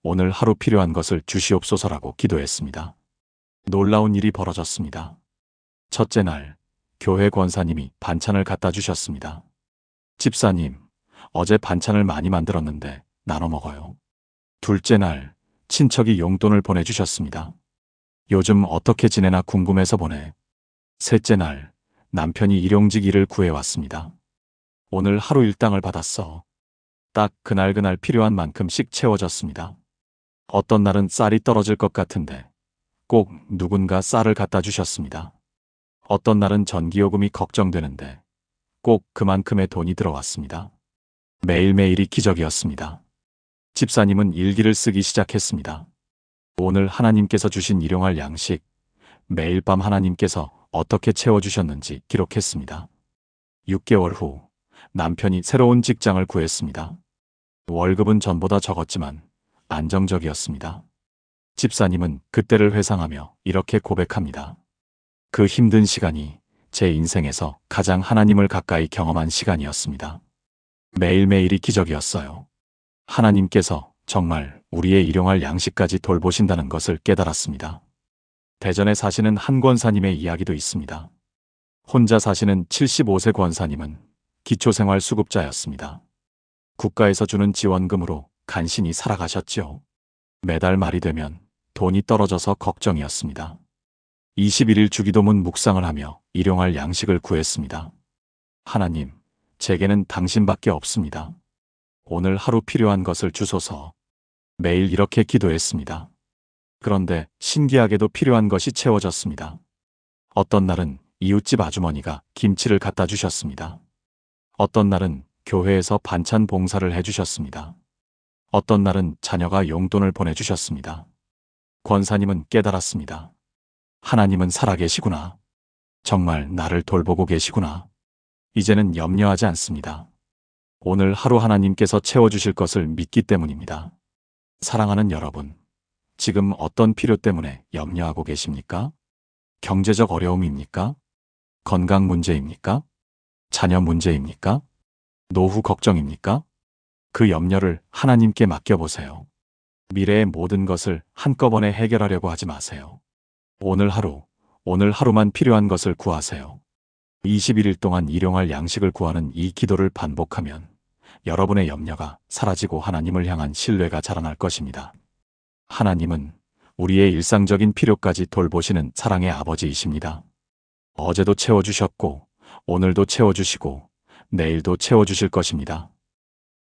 오늘 하루 필요한 것을 주시옵소서라고 기도했습니다. 놀라운 일이 벌어졌습니다. 첫째 날, 교회 권사님이 반찬을 갖다 주셨습니다. 집사님, 어제 반찬을 많이 만들었는데 나눠 먹어요. 둘째 날, 친척이 용돈을 보내주셨습니다. 요즘 어떻게 지내나 궁금해서 보내. 셋째 날, 남편이 일용직 일을 구해왔습니다. 오늘 하루 일당을 받았어. 딱 그날 필요한 만큼씩 채워졌습니다. 어떤 날은 쌀이 떨어질 것 같은데 꼭 누군가 쌀을 갖다 주셨습니다. 어떤 날은 전기요금이 걱정되는데 꼭 그만큼의 돈이 들어왔습니다. 매일매일이 기적이었습니다. 집사님은 일기를 쓰기 시작했습니다. 오늘 하나님께서 주신 일용할 양식, 매일 밤 하나님께서 어떻게 채워주셨는지 기록했습니다. 6개월 후 남편이 새로운 직장을 구했습니다. 월급은 전보다 적었지만 안정적이었습니다. 집사님은 그때를 회상하며 이렇게 고백합니다. 그 힘든 시간이 제 인생에서 가장 하나님을 가까이 경험한 시간이었습니다. 매일매일이 기적이었어요. 하나님께서 정말 우리의 일용할 양식까지 돌보신다는 것을 깨달았습니다. 대전에 사시는 한 권사님의 이야기도 있습니다. 혼자 사시는 75세 권사님은 기초생활수급자였습니다. 국가에서 주는 지원금으로 간신히 살아가셨지요. 매달 말이 되면 돈이 떨어져서 걱정이었습니다. 21일 주기도문 묵상을 하며 일용할 양식을 구했습니다. 하나님, 제게는 당신밖에 없습니다. 오늘 하루 필요한 것을 주소서. 매일 이렇게 기도했습니다. 그런데 신기하게도 필요한 것이 채워졌습니다. 어떤 날은 이웃집 아주머니가 김치를 갖다 주셨습니다. 어떤 날은 교회에서 반찬 봉사를 해주셨습니다. 어떤 날은 자녀가 용돈을 보내주셨습니다. 권사님은 깨달았습니다. 하나님은 살아계시구나. 정말 나를 돌보고 계시구나. 이제는 염려하지 않습니다. 오늘 하루 하나님께서 채워주실 것을 믿기 때문입니다. 사랑하는 여러분, 지금 어떤 필요 때문에 염려하고 계십니까? 경제적 어려움입니까? 건강 문제입니까? 자녀 문제입니까? 노후 걱정입니까? 그 염려를 하나님께 맡겨보세요. 미래의 모든 것을 한꺼번에 해결하려고 하지 마세요. 오늘 하루만 필요한 것을 구하세요. 21일 동안 일용할 양식을 구하는 이 기도를 반복하면 여러분의 염려가 사라지고 하나님을 향한 신뢰가 자라날 것입니다. 하나님은 우리의 일상적인 필요까지 돌보시는 사랑의 아버지이십니다. 어제도 채워주셨고 오늘도 채워주시고 내일도 채워주실 것입니다.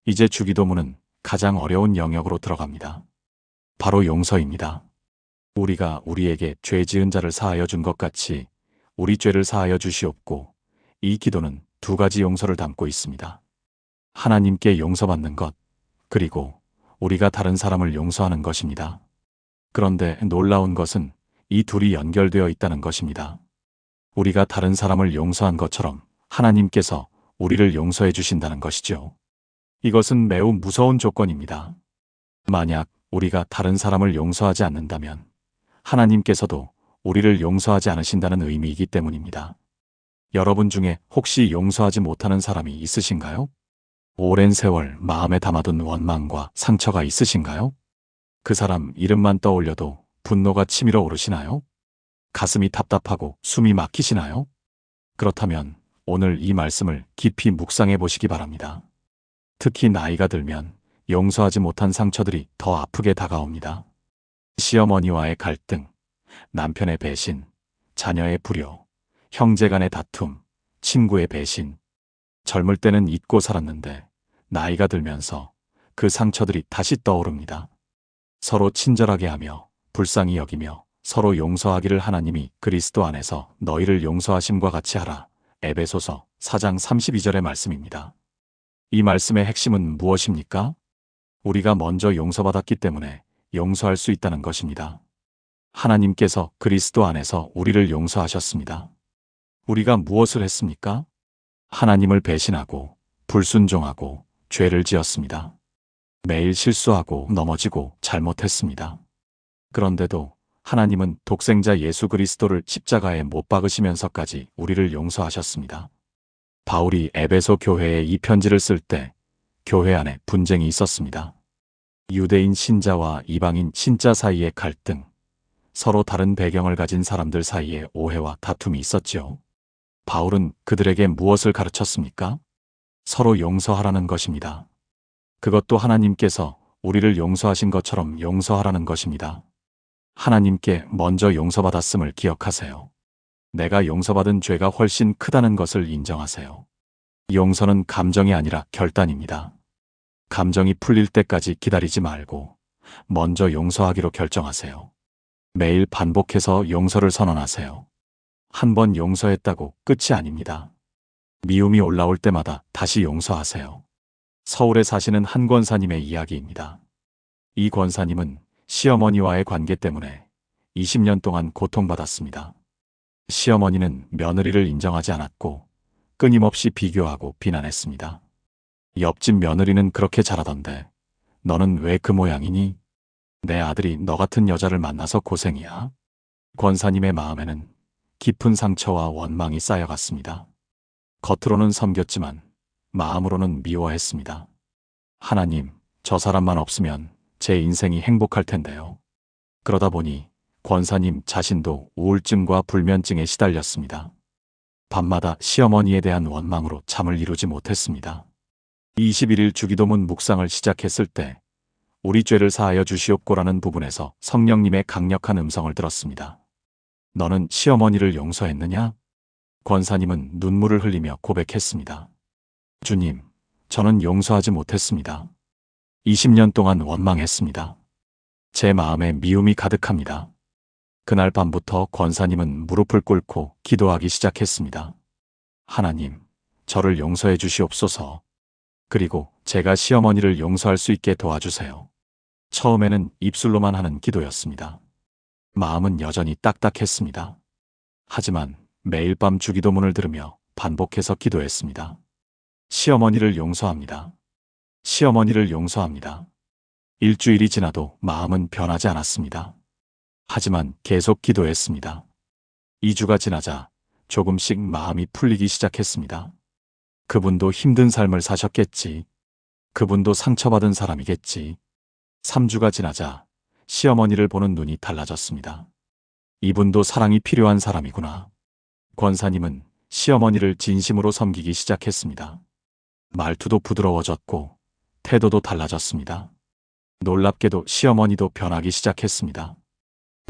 이제 주기도문은 가장 어려운 영역으로 들어갑니다. 바로 용서입니다. 우리가 우리에게 죄 지은 자를 사하여 준 것 같이 우리 죄를 사하여 주시옵고, 이 기도는 두 가지 용서를 담고 있습니다. 하나님께 용서받는 것, 그리고 우리가 다른 사람을 용서하는 것입니다. 그런데 놀라운 것은 이 둘이 연결되어 있다는 것입니다. 우리가 다른 사람을 용서한 것처럼 하나님께서 우리를 용서해 주신다는 것이죠. 이것은 매우 무서운 조건입니다. 만약 우리가 다른 사람을 용서하지 않는다면 하나님께서도 우리를 용서하지 않으신다는 의미이기 때문입니다. 여러분 중에 혹시 용서하지 못하는 사람이 있으신가요? 오랜 세월 마음에 담아둔 원망과 상처가 있으신가요? 그 사람 이름만 떠올려도 분노가 치밀어 오르시나요? 가슴이 답답하고 숨이 막히시나요? 그렇다면 오늘 이 말씀을 깊이 묵상해 보시기 바랍니다. 특히 나이가 들면 용서하지 못한 상처들이 더 아프게 다가옵니다. 시어머니와의 갈등, 남편의 배신, 자녀의 불효, 형제 간의 다툼, 친구의 배신. 젊을 때는 잊고 살았는데 나이가 들면서 그 상처들이 다시 떠오릅니다. 서로 친절하게 하며 불쌍히 여기며 서로 용서하기를 하나님이 그리스도 안에서 너희를 용서하심과 같이 하라. 에베소서 4장 32절의 말씀입니다. 이 말씀의 핵심은 무엇입니까? 우리가 먼저 용서받았기 때문에 용서할 수 있다는 것입니다. 하나님께서 그리스도 안에서 우리를 용서하셨습니다. 우리가 무엇을 했습니까? 하나님을 배신하고 불순종하고 죄를 지었습니다. 매일 실수하고 넘어지고 잘못했습니다. 그런데도 하나님은 독생자 예수 그리스도를 십자가에 못 박으시면서까지 우리를 용서하셨습니다. 바울이 에베소 교회에 이 편지를 쓸 때 교회 안에 분쟁이 있었습니다. 유대인 신자와 이방인 신자 사이의 갈등, 서로 다른 배경을 가진 사람들 사이에 오해와 다툼이 있었지요. 바울은 그들에게 무엇을 가르쳤습니까? 서로 용서하라는 것입니다. 그것도 하나님께서 우리를 용서하신 것처럼 용서하라는 것입니다. 하나님께 먼저 용서받았음을 기억하세요. 내가 용서받은 죄가 훨씬 크다는 것을 인정하세요. 용서는 감정이 아니라 결단입니다. 감정이 풀릴 때까지 기다리지 말고 먼저 용서하기로 결정하세요. 매일 반복해서 용서를 선언하세요. 한 번 용서했다고 끝이 아닙니다. 미움이 올라올 때마다 다시 용서하세요. 서울에 사시는 한 권사님의 이야기입니다. 이 권사님은 시어머니와의 관계 때문에 20년 동안 고통받았습니다. 시어머니는 며느리를 인정하지 않았고 끊임없이 비교하고 비난했습니다. 옆집 며느리는 그렇게 잘하던데 너는 왜 그 모양이니? 내 아들이 너 같은 여자를 만나서 고생이야. 권사님의 마음에는 깊은 상처와 원망이 쌓여갔습니다. 겉으로는 섬겼지만 마음으로는 미워했습니다. 하나님, 저 사람만 없으면 제 인생이 행복할 텐데요. 그러다 보니 권사님 자신도 우울증과 불면증에 시달렸습니다. 밤마다 시어머니에 대한 원망으로 잠을 이루지 못했습니다. 21일 주기도문 묵상을 시작했을 때 우리 죄를 사하여 주시옵고라는 부분에서 성령님의 강력한 음성을 들었습니다. 너는 시어머니를 용서했느냐? 권사님은 눈물을 흘리며 고백했습니다. 주님, 저는 용서하지 못했습니다. 20년 동안 원망했습니다. 제 마음에 미움이 가득합니다. 그날 밤부터 권사님은 무릎을 꿇고 기도하기 시작했습니다. 하나님, 저를 용서해 주시옵소서. 그리고 제가 시어머니를 용서할 수 있게 도와주세요. 처음에는 입술로만 하는 기도였습니다. 마음은 여전히 딱딱했습니다. 하지만 매일 밤 주기도문을 들으며 반복해서 기도했습니다. 시어머니를 용서합니다. 시어머니를 용서합니다. 일주일이 지나도 마음은 변하지 않았습니다. 하지만 계속 기도했습니다. 2주가 지나자 조금씩 마음이 풀리기 시작했습니다. 그분도 힘든 삶을 사셨겠지. 그분도 상처받은 사람이겠지. 3주가 지나자 시어머니를 보는 눈이 달라졌습니다. 이분도 사랑이 필요한 사람이구나. 권사님은 시어머니를 진심으로 섬기기 시작했습니다. 말투도 부드러워졌고 태도도 달라졌습니다. 놀랍게도 시어머니도 변하기 시작했습니다.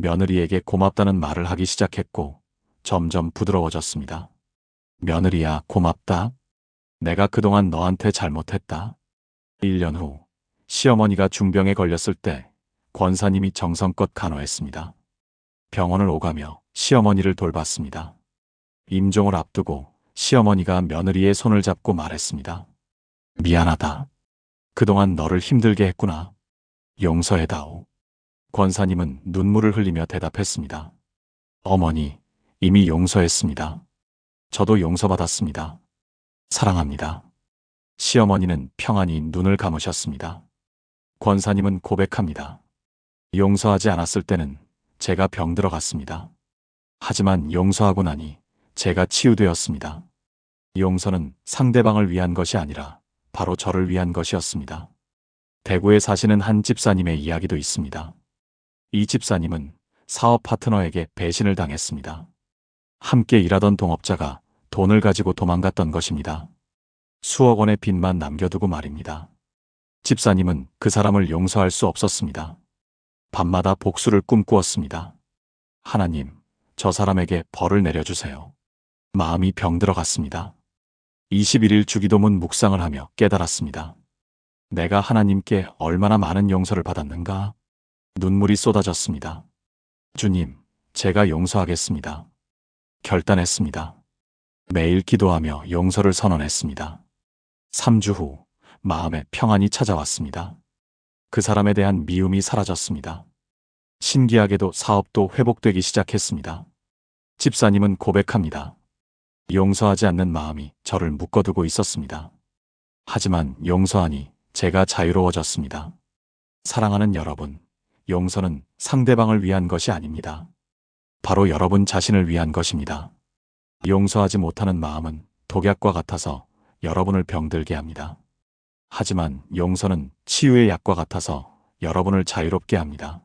며느리에게 고맙다는 말을 하기 시작했고 점점 부드러워졌습니다. 며느리야, 고맙다. 내가 그동안 너한테 잘못했다. 1년 후 시어머니가 중병에 걸렸을 때 권사님이 정성껏 간호했습니다. 병원을 오가며 시어머니를 돌봤습니다. 임종을 앞두고 시어머니가 며느리의 손을 잡고 말했습니다. 미안하다. 그동안 너를 힘들게 했구나. 용서해다오. 권사님은 눈물을 흘리며 대답했습니다. 어머니, 이미 용서했습니다. 저도 용서받았습니다. 사랑합니다. 시어머니는 평안히 눈을 감으셨습니다. 권사님은 고백합니다. 용서하지 않았을 때는 제가 병들어 갔습니다. 하지만 용서하고 나니 제가 치유되었습니다. 용서는 상대방을 위한 것이 아니라 바로 저를 위한 것이었습니다. 대구에 사시는 한 집사님의 이야기도 있습니다. 이 집사님은 사업 파트너에게 배신을 당했습니다. 함께 일하던 동업자가 돈을 가지고 도망갔던 것입니다. 수억 원의 빚만 남겨두고 말입니다. 집사님은 그 사람을 용서할 수 없었습니다. 밤마다 복수를 꿈꾸었습니다. 하나님, 저 사람에게 벌을 내려주세요. 마음이 병들어갔습니다. 21일 주기도문 묵상을 하며 깨달았습니다. 내가 하나님께 얼마나 많은 용서를 받았는가? 눈물이 쏟아졌습니다. 주님, 제가 용서하겠습니다. 결단했습니다. 매일 기도하며 용서를 선언했습니다. 3주 후 마음에 평안이 찾아왔습니다. 그 사람에 대한 미움이 사라졌습니다. 신기하게도 사업도 회복되기 시작했습니다. 집사님은 고백합니다. 용서하지 않는 마음이 저를 묶어두고 있었습니다. 하지만 용서하니 제가 자유로워졌습니다. 사랑하는 여러분, 용서는 상대방을 위한 것이 아닙니다. 바로 여러분 자신을 위한 것입니다. 용서하지 못하는 마음은 독약과 같아서 여러분을 병들게 합니다. 하지만 용서는 치유의 약과 같아서 여러분을 자유롭게 합니다.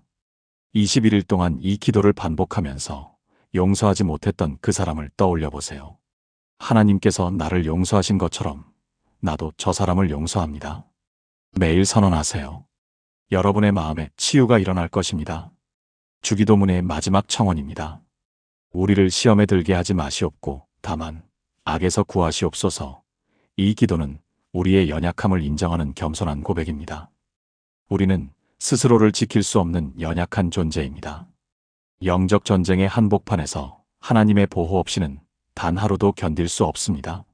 21일 동안 이 기도를 반복하면서 용서하지 못했던 그 사람을 떠올려 보세요. 하나님께서 나를 용서하신 것처럼 나도 저 사람을 용서합니다. 매일 선언하세요. 여러분의 마음에 치유가 일어날 것입니다. 주기도문의 마지막 청원입니다. 우리를 시험에 들게 하지 마시옵고 다만 악에서 구하시옵소서. 이 기도는 우리의 연약함을 인정하는 겸손한 고백입니다. 우리는 스스로를 지킬 수 없는 연약한 존재입니다. 영적 전쟁의 한복판에서 하나님의 보호 없이는 단 하루도 견딜 수 없습니다.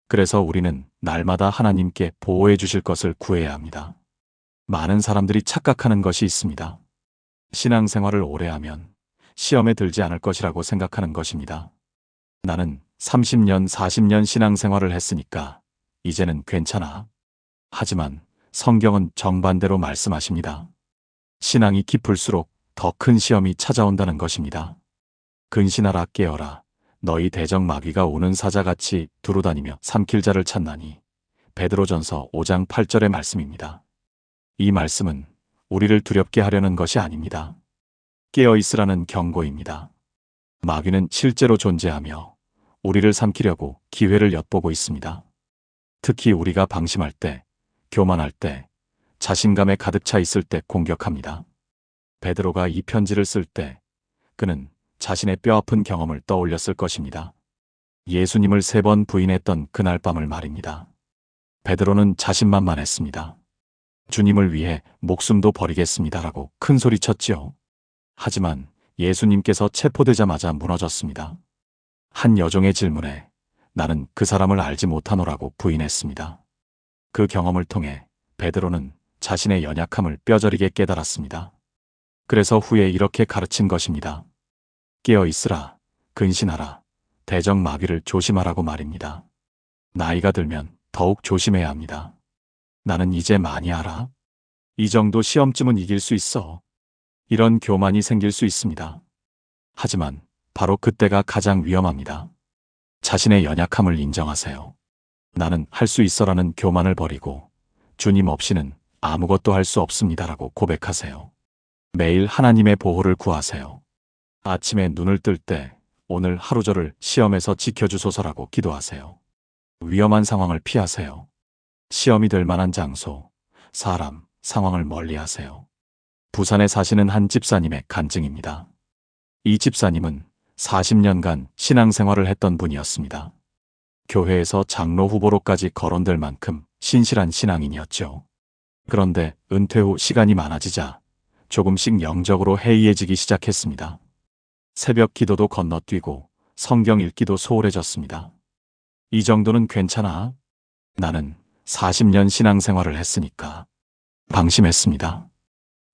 그래서 우리는 날마다 하나님께 보호해 주실 것을 구해야 합니다. 많은 사람들이 착각하는 것이 있습니다. 신앙생활을 오래 하면 시험에 들지 않을 것이라고 생각하는 것입니다. 나는 30년, 40년 신앙생활을 했으니까 이제는 괜찮아. 하지만 성경은 정반대로 말씀하십니다. 신앙이 깊을수록 더 큰 시험이 찾아온다는 것입니다. 근신하라 깨어라. 너희 대적 마귀가 오는 사자같이 두루다니며 삼킬 자를 찾나니. 베드로전서 5장 8절의 말씀입니다. 이 말씀은 우리를 두렵게 하려는 것이 아닙니다. 깨어 있으라는 경고입니다. 마귀는 실제로 존재하며 우리를 삼키려고 기회를 엿보고 있습니다. 특히 우리가 방심할 때, 교만할 때, 자신감에 가득 차 있을 때 공격합니다. 베드로가 이 편지를 쓸 때 그는 자신의 뼈아픈 경험을 떠올렸을 것입니다. 예수님을 3번 부인했던 그날 밤을 말입니다. 베드로는 자신만만했습니다. 주님을 위해 목숨도 버리겠습니다라고 큰 소리쳤지요. 하지만 예수님께서 체포되자마자 무너졌습니다. 한 여종의 질문에 나는 그 사람을 알지 못하노라고 부인했습니다. 그 경험을 통해 베드로는 자신의 연약함을 뼈저리게 깨달았습니다. 그래서 후에 이렇게 가르친 것입니다. 깨어 있으라, 근신하라, 대적 마귀를 조심하라고 말입니다. 나이가 들면 더욱 조심해야 합니다. 나는 이제 많이 알아. 이 정도 시험쯤은 이길 수 있어. 이런 교만이 생길 수 있습니다. 하지만 바로 그때가 가장 위험합니다. 자신의 연약함을 인정하세요. 나는 할 수 있어라는 교만을 버리고 주님 없이는 아무것도 할 수 없습니다라고 고백하세요. 매일 하나님의 보호를 구하세요. 아침에 눈을 뜰 때 오늘 하루저를 시험에서 지켜주소서라고 기도하세요. 위험한 상황을 피하세요. 시험이 될 만한 장소, 사람, 상황을 멀리하세요. 부산에 사시는 한 집사님의 간증입니다. 이 집사님은 40년간 신앙생활을 했던 분이었습니다. 교회에서 장로 후보로까지 거론될 만큼 신실한 신앙인이었죠. 그런데 은퇴 후 시간이 많아지자 조금씩 영적으로 해이해지기 시작했습니다. 새벽 기도도 건너뛰고 성경 읽기도 소홀해졌습니다. 이 정도는 괜찮아. 나는 40년 신앙생활을 했으니까. 방심했습니다.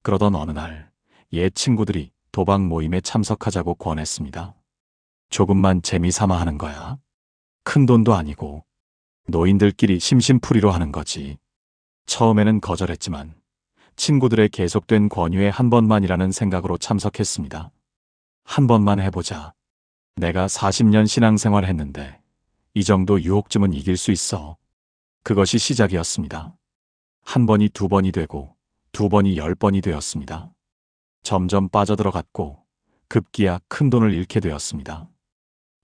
그러던 어느 날 옛 친구들이 도박 모임에 참석하자고 권했습니다. 조금만 재미삼아 하는 거야. 큰 돈도 아니고 노인들끼리 심심풀이로 하는 거지. 처음에는 거절했지만 친구들의 계속된 권유에 한 번만이라는 생각으로 참석했습니다. 한 번만 해보자. 내가 40년 신앙생활 했는데 이 정도 유혹쯤은 이길 수 있어. 그것이 시작이었습니다. 한 번이 2번이 되고 2번이 10번이 되었습니다. 점점 빠져들어갔고 급기야 큰 돈을 잃게 되었습니다.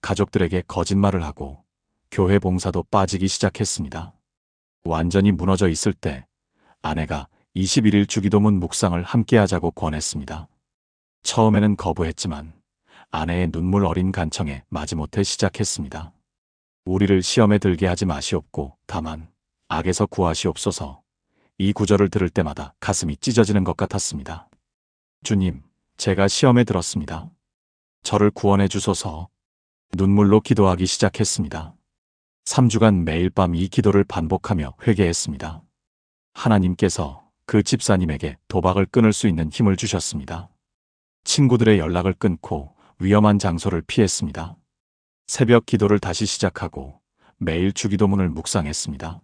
가족들에게 거짓말을 하고 교회 봉사도 빠지기 시작했습니다. 완전히 무너져 있을 때 아내가 21일 주기도문 묵상을 함께 하자고 권했습니다. 처음에는 거부했지만 아내의 눈물 어린 간청에 마지못해 시작했습니다. 우리를 시험에 들게 하지 마시옵고 다만 악에서 구하시옵소서. 이 구절을 들을 때마다 가슴이 찢어지는 것 같았습니다. 주님, 제가 시험에 들었습니다. 저를 구원해 주소서. 눈물로 기도하기 시작했습니다. 3주간 매일 밤 이 기도를 반복하며 회개했습니다. 하나님께서 그 집사님에게 도박을 끊을 수 있는 힘을 주셨습니다. 친구들의 연락을 끊고 위험한 장소를 피했습니다. 새벽 기도를 다시 시작하고 매일 주기도문을 묵상했습니다.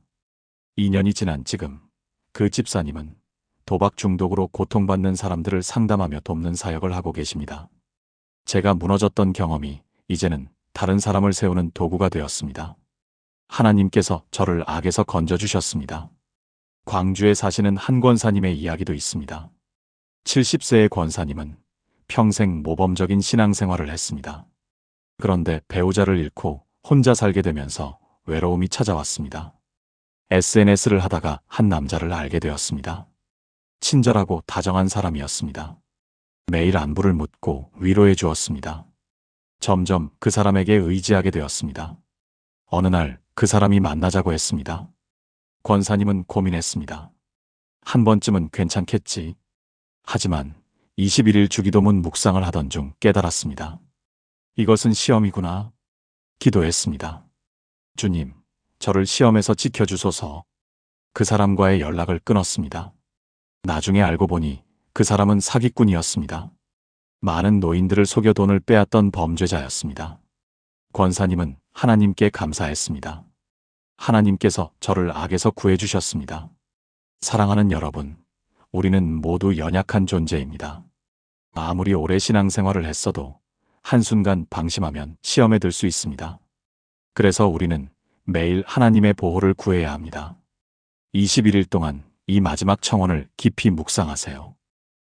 2년이 지난 지금 그 집사님은 도박 중독으로 고통받는 사람들을 상담하며 돕는 사역을 하고 계십니다. 제가 무너졌던 경험이 이제는 다른 사람을 세우는 도구가 되었습니다. 하나님께서 저를 악에서 건져주셨습니다. 광주에 사시는 한 권사님의 이야기도 있습니다. 70세의 권사님은 평생 모범적인 신앙생활을 했습니다. 그런데 배우자를 잃고 혼자 살게 되면서 외로움이 찾아왔습니다. SNS를 하다가 한 남자를 알게 되었습니다. 친절하고 다정한 사람이었습니다. 매일 안부를 묻고 위로해 주었습니다. 점점 그 사람에게 의지하게 되었습니다. 어느 날 그 사람이 만나자고 했습니다. 권사님은 고민했습니다. 한 번쯤은 괜찮겠지. 하지만 21일 주기도문 묵상을 하던 중 깨달았습니다. 이것은 시험이구나. 기도했습니다. 주님, 저를 시험에서 지켜주소서. 그 사람과의 연락을 끊었습니다. 나중에 알고 보니 그 사람은 사기꾼이었습니다. 많은 노인들을 속여 돈을 빼앗던 범죄자였습니다. 권사님은 하나님께 감사했습니다. 하나님께서 저를 악에서 구해주셨습니다. 사랑하는 여러분, 우리는 모두 연약한 존재입니다. 아무리 오래 신앙생활을 했어도 한순간 방심하면 시험에 들 수 있습니다. 그래서 우리는 매일 하나님의 보호를 구해야 합니다. 21일 동안 이 마지막 청원을 깊이 묵상하세요.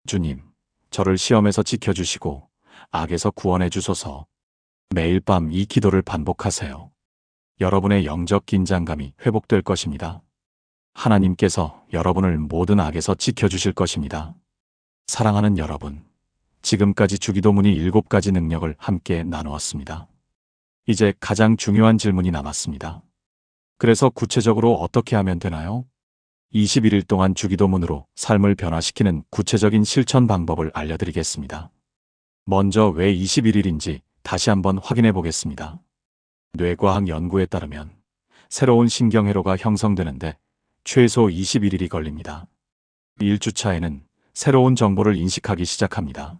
주님, 저를 시험에서 지켜주시고 악에서 구원해 주소서. 매일 밤 이 기도를 반복하세요. 여러분의 영적 긴장감이 회복될 것입니다. 하나님께서 여러분을 모든 악에서 지켜주실 것입니다. 사랑하는 여러분, 지금까지 주기도문이 7가지 능력을 함께 나누었습니다. 이제 가장 중요한 질문이 남았습니다. 그래서 구체적으로 어떻게 하면 되나요? 21일 동안 주기도문으로 삶을 변화시키는 구체적인 실천 방법을 알려드리겠습니다. 먼저 왜 21일인지 다시 한번 확인해 보겠습니다. 뇌과학 연구에 따르면 새로운 신경회로가 형성되는데 최소 21일이 걸립니다. 1주차에는 새로운 정보를 인식하기 시작합니다.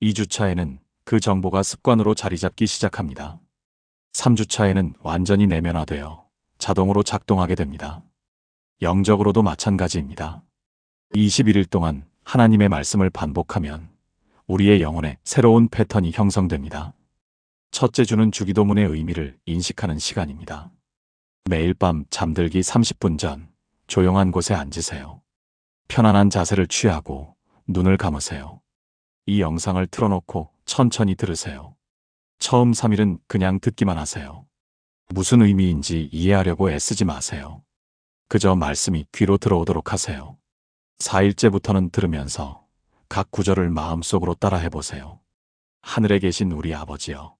2주차에는 그 정보가 습관으로 자리 잡기 시작합니다. 3주차에는 완전히 내면화되어 자동으로 작동하게 됩니다. 영적으로도 마찬가지입니다. 21일 동안 하나님의 말씀을 반복하면 우리의 영혼에 새로운 패턴이 형성됩니다. 첫째 주는 주기도문의 의미를 인식하는 시간입니다. 매일 밤 잠들기 30분 전 조용한 곳에 앉으세요. 편안한 자세를 취하고 눈을 감으세요. 이 영상을 틀어놓고 천천히 들으세요. 처음 3일은 그냥 듣기만 하세요. 무슨 의미인지 이해하려고 애쓰지 마세요. 그저 말씀이 귀로 들어오도록 하세요. 4일째부터는 들으면서 각 구절을 마음속으로 따라해보세요. 하늘에 계신 우리 아버지여.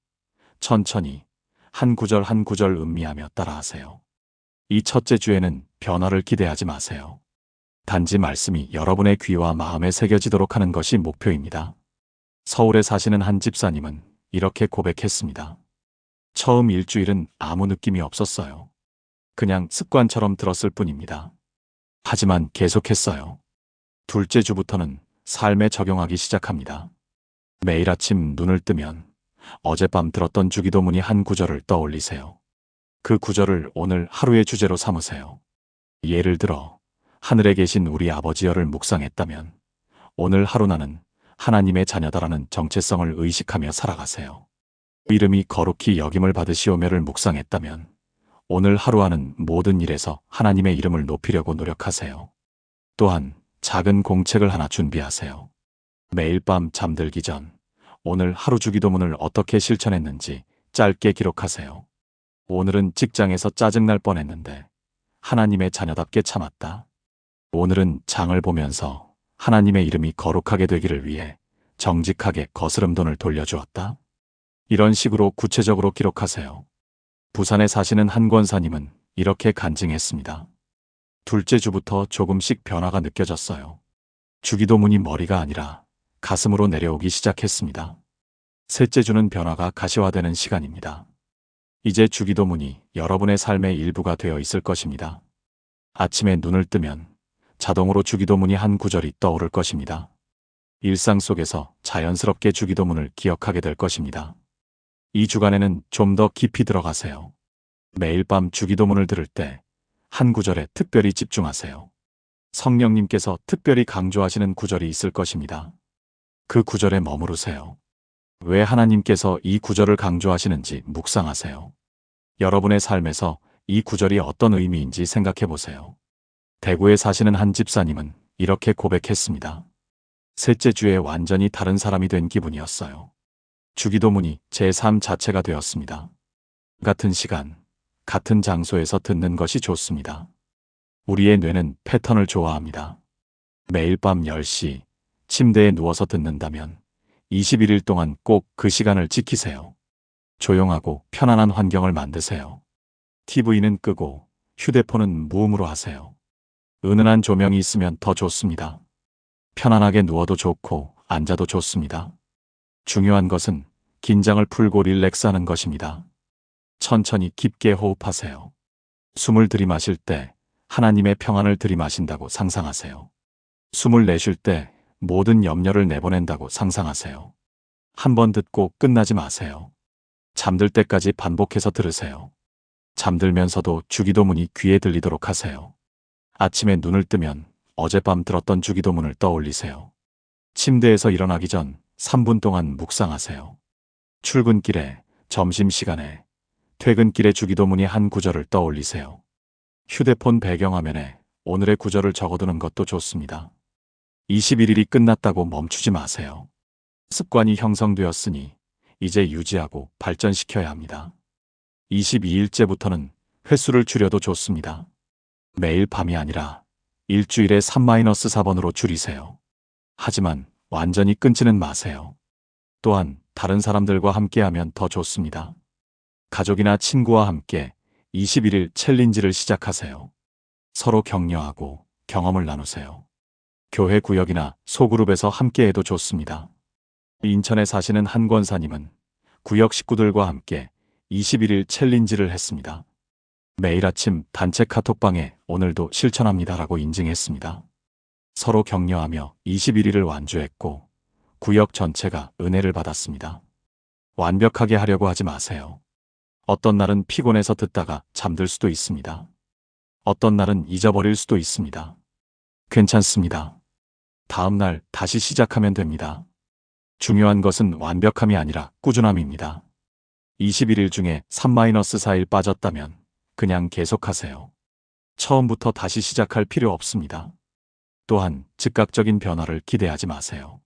천천히 한 구절 한 구절 음미하며 따라하세요. 이 첫째 주에는 변화를 기대하지 마세요. 단지 말씀이 여러분의 귀와 마음에 새겨지도록 하는 것이 목표입니다. 서울에 사시는 한 집사님은 이렇게 고백했습니다. 처음 일주일은 아무 느낌이 없었어요. 그냥 습관처럼 들었을 뿐입니다. 하지만 계속했어요. 둘째 주부터는 삶에 적용하기 시작합니다. 매일 아침 눈을 뜨면 어젯밤 들었던 주기도문이 한 구절을 떠올리세요. 그 구절을 오늘 하루의 주제로 삼으세요. 예를 들어 하늘에 계신 우리 아버지여를 묵상했다면 오늘 하루 나는 하나님의 자녀다라는 정체성을 의식하며 살아가세요. 이름이 거룩히 여김을 받으시오며를 묵상했다면 오늘 하루 하는 모든 일에서 하나님의 이름을 높이려고 노력하세요. 또한 작은 공책을 하나 준비하세요. 매일 밤 잠들기 전 오늘 하루 주기도문을 어떻게 실천했는지 짧게 기록하세요. 오늘은 직장에서 짜증날 뻔했는데 하나님의 자녀답게 참았다. 오늘은 장을 보면서 하나님의 이름이 거룩하게 되기를 위해 정직하게 거스름돈을 돌려주었다. 이런 식으로 구체적으로 기록하세요. 부산에 사시는 한 권사님은 이렇게 간증했습니다. 둘째 주부터 조금씩 변화가 느껴졌어요. 주기도문이 머리가 아니라 가슴으로 내려오기 시작했습니다. 셋째 주는 변화가 가시화되는 시간입니다. 이제 주기도문이 여러분의 삶의 일부가 되어 있을 것입니다. 아침에 눈을 뜨면 자동으로 주기도문이 한 구절이 떠오를 것입니다. 일상 속에서 자연스럽게 주기도문을 기억하게 될 것입니다. 이 주간에는 좀 더 깊이 들어가세요. 매일 밤 주기도문을 들을 때 한 구절에 특별히 집중하세요. 성령님께서 특별히 강조하시는 구절이 있을 것입니다. 그 구절에 머무르세요. 왜 하나님께서 이 구절을 강조하시는지 묵상하세요. 여러분의 삶에서 이 구절이 어떤 의미인지 생각해 보세요. 대구에 사시는 한 집사님은 이렇게 고백했습니다. 셋째 주에 완전히 다른 사람이 된 기분이었어요. 주기도문이 제 삶 자체가 되었습니다. 같은 시간, 같은 장소에서 듣는 것이 좋습니다. 우리의 뇌는 패턴을 좋아합니다. 매일 밤 10시 침대에 누워서 듣는다면 21일 동안 꼭 그 시간을 지키세요. 조용하고 편안한 환경을 만드세요. TV는 끄고 휴대폰은 무음으로 하세요. 은은한 조명이 있으면 더 좋습니다. 편안하게 누워도 좋고 앉아도 좋습니다. 중요한 것은 긴장을 풀고 릴렉스하는 것입니다. 천천히 깊게 호흡하세요. 숨을 들이마실 때 하나님의 평안을 들이마신다고 상상하세요. 숨을 내쉴 때 모든 염려를 내보낸다고 상상하세요. 한 번 듣고 끝나지 마세요. 잠들 때까지 반복해서 들으세요. 잠들면서도 주기도문이 귀에 들리도록 하세요. 아침에 눈을 뜨면 어젯밤 들었던 주기도문을 떠올리세요. 침대에서 일어나기 전 3분 동안 묵상하세요. 출근길에, 점심시간에, 퇴근길에 주기도문이 한 구절을 떠올리세요. 휴대폰 배경화면에 오늘의 구절을 적어두는 것도 좋습니다. 21일이 끝났다고 멈추지 마세요. 습관이 형성되었으니 이제 유지하고 발전시켜야 합니다. 22일째부터는 횟수를 줄여도 좋습니다. 매일 밤이 아니라 일주일에 3-4번으로 줄이세요. 하지만 완전히 끊지는 마세요. 또한 다른 사람들과 함께하면 더 좋습니다. 가족이나 친구와 함께 21일 챌린지를 시작하세요. 서로 격려하고 경험을 나누세요. 교회 구역이나 소그룹에서 함께해도 좋습니다. 인천에 사시는 한 권사님은 구역 식구들과 함께 21일 챌린지를 했습니다. 매일 아침 단체 카톡방에 오늘도 실천합니다라고 인증했습니다. 서로 격려하며 21일을 완주했고 구역 전체가 은혜를 받았습니다. 완벽하게 하려고 하지 마세요. 어떤 날은 피곤해서 듣다가 잠들 수도 있습니다. 어떤 날은 잊어버릴 수도 있습니다. 괜찮습니다. 다음 날 다시 시작하면 됩니다. 중요한 것은 완벽함이 아니라 꾸준함입니다. 21일 중에 3-4일 빠졌다면 그냥 계속하세요. 처음부터 다시 시작할 필요 없습니다. 또한 즉각적인 변화를 기대하지 마세요.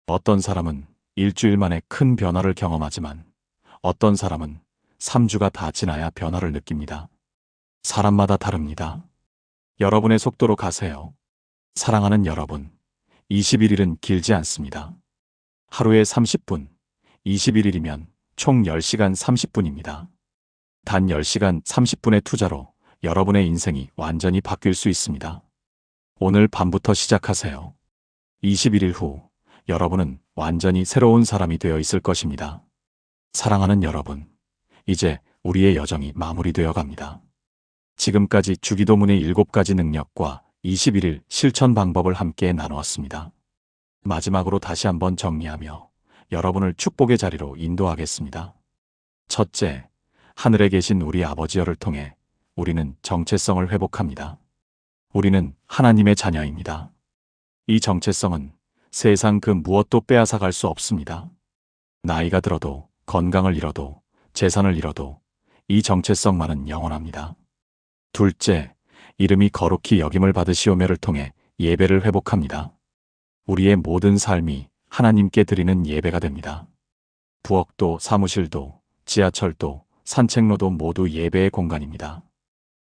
어떤 사람은 일주일 만에 큰 변화를 경험하지만 어떤 사람은 3주가 다 지나야 변화를 느낍니다. 사람마다 다릅니다. 여러분의 속도로 가세요. 사랑하는 여러분, 21일은 길지 않습니다. 하루에 30분, 21일이면 총 10시간 30분입니다. 단 10시간 30분의 투자로 여러분의 인생이 완전히 바뀔 수 있습니다. 오늘 밤부터 시작하세요. 21일 후 여러분은 완전히 새로운 사람이 되어 있을 것입니다. 사랑하는 여러분, 이제 우리의 여정이 마무리되어 갑니다. 지금까지 주기도문의 7가지 능력과 21일 실천 방법을 함께 나누었습니다. 마지막으로 다시 한번 정리하며 여러분을 축복의 자리로 인도하겠습니다. 첫째, 하늘에 계신 우리 아버지여를 통해 우리는 정체성을 회복합니다. 우리는 하나님의 자녀입니다. 이 정체성은 세상 그 무엇도 빼앗아 갈 수 없습니다. 나이가 들어도, 건강을 잃어도, 재산을 잃어도 이 정체성만은 영원합니다. 둘째, 이름이 거룩히 여김을 받으시오며를 통해 예배를 회복합니다. 우리의 모든 삶이 하나님께 드리는 예배가 됩니다. 부엌도, 사무실도, 지하철도, 산책로도 모두 예배의 공간입니다.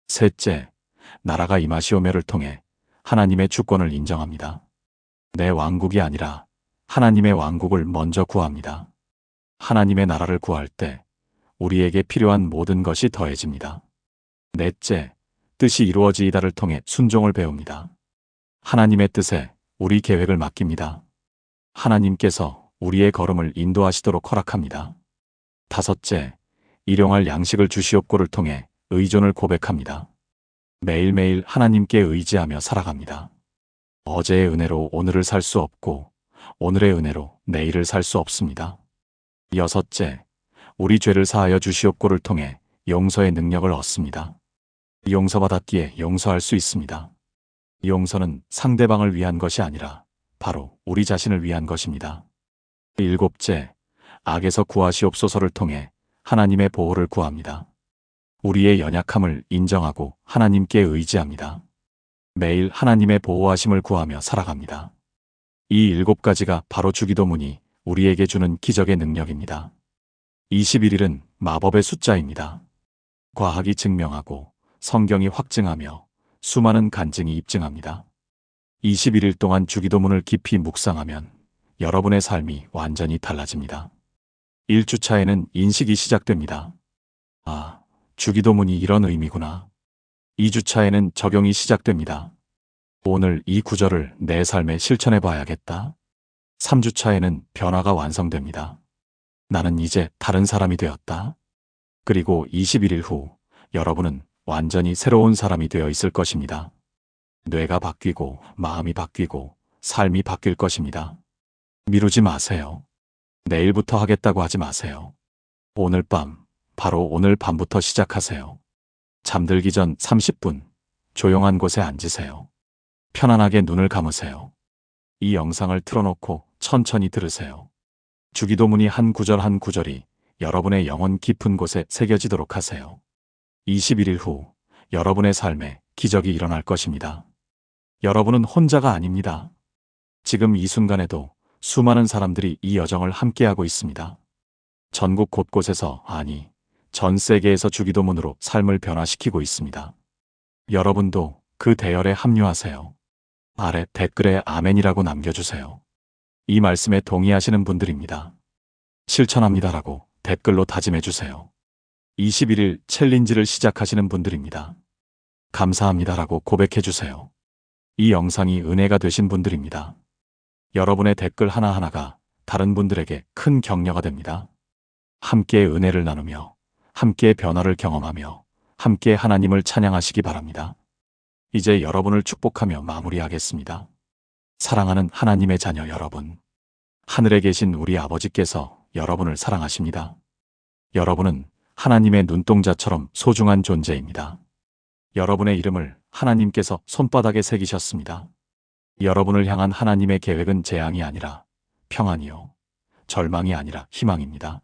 셋째, 나라가 임하시오며를 통해 하나님의 주권을 인정합니다. 내 왕국이 아니라 하나님의 왕국을 먼저 구합니다. 하나님의 나라를 구할 때 우리에게 필요한 모든 것이 더해집니다. 넷째, 뜻이 이루어지이다를 통해 순종을 배웁니다. 하나님의 뜻에 우리 계획을 맡깁니다. 하나님께서 우리의 걸음을 인도하시도록 허락합니다. 다섯째, 일용할 양식을 주시옵고를 통해 의존을 고백합니다. 매일매일 하나님께 의지하며 살아갑니다. 어제의 은혜로 오늘을 살 수 없고 오늘의 은혜로 내일을 살 수 없습니다. 여섯째, 우리 죄를 사하여 주시옵고를 통해 용서의 능력을 얻습니다. 용서받았기에 용서할 수 있습니다. 용서는 상대방을 위한 것이 아니라 바로 우리 자신을 위한 것입니다. 일곱째, 악에서 구하시옵소서를 통해 하나님의 보호를 구합니다. 우리의 연약함을 인정하고 하나님께 의지합니다. 매일 하나님의 보호하심을 구하며 살아갑니다. 이 7가지가 바로 주기도문이 우리에게 주는 기적의 능력입니다. 21일은 마법의 숫자입니다. 과학이 증명하고 성경이 확증하며 수많은 간증이 입증합니다. 21일 동안 주기도문을 깊이 묵상하면 여러분의 삶이 완전히 달라집니다. 1주차에는 인식이 시작됩니다. 아, 주기도문이 이런 의미구나. 2주차에는 적용이 시작됩니다. 오늘 이 구절을 내 삶에 실천해 봐야겠다. 3주차에는 변화가 완성됩니다. 나는 이제 다른 사람이 되었다. 그리고 21일 후 여러분은 완전히 새로운 사람이 되어 있을 것입니다. 뇌가 바뀌고 마음이 바뀌고 삶이 바뀔 것입니다. 미루지 마세요. 내일부터 하겠다고 하지 마세요. 오늘 밤, 바로 오늘 밤부터 시작하세요. 잠들기 전 30분, 조용한 곳에 앉으세요. 편안하게 눈을 감으세요. 이 영상을 틀어놓고 천천히 들으세요. 주기도문이 한 구절 한 구절이 여러분의 영혼 깊은 곳에 새겨지도록 하세요. 21일 후 여러분의 삶에 기적이 일어날 것입니다. 여러분은 혼자가 아닙니다. 지금 이 순간에도 수많은 사람들이 이 여정을 함께하고 있습니다. 전국 곳곳에서, 아니, 전 세계에서 주기도문으로 삶을 변화시키고 있습니다. 여러분도 그 대열에 합류하세요. 아래 댓글에 아멘이라고 남겨주세요. 이 말씀에 동의하시는 분들입니다. 실천합니다라고 댓글로 다짐해주세요. 21일 챌린지를 시작하시는 분들입니다. 감사합니다라고 고백해주세요. 이 영상이 은혜가 되신 분들입니다. 여러분의 댓글 하나하나가 다른 분들에게 큰 격려가 됩니다. 함께 은혜를 나누며 함께 변화를 경험하며 함께 하나님을 찬양하시기 바랍니다. 이제 여러분을 축복하며 마무리하겠습니다. 사랑하는 하나님의 자녀 여러분, 하늘에 계신 우리 아버지께서 여러분을 사랑하십니다. 여러분은 하나님의 눈동자처럼 소중한 존재입니다. 여러분의 이름을 하나님께서 손바닥에 새기셨습니다. 여러분을 향한 하나님의 계획은 재앙이 아니라 평안이요, 절망이 아니라 희망입니다.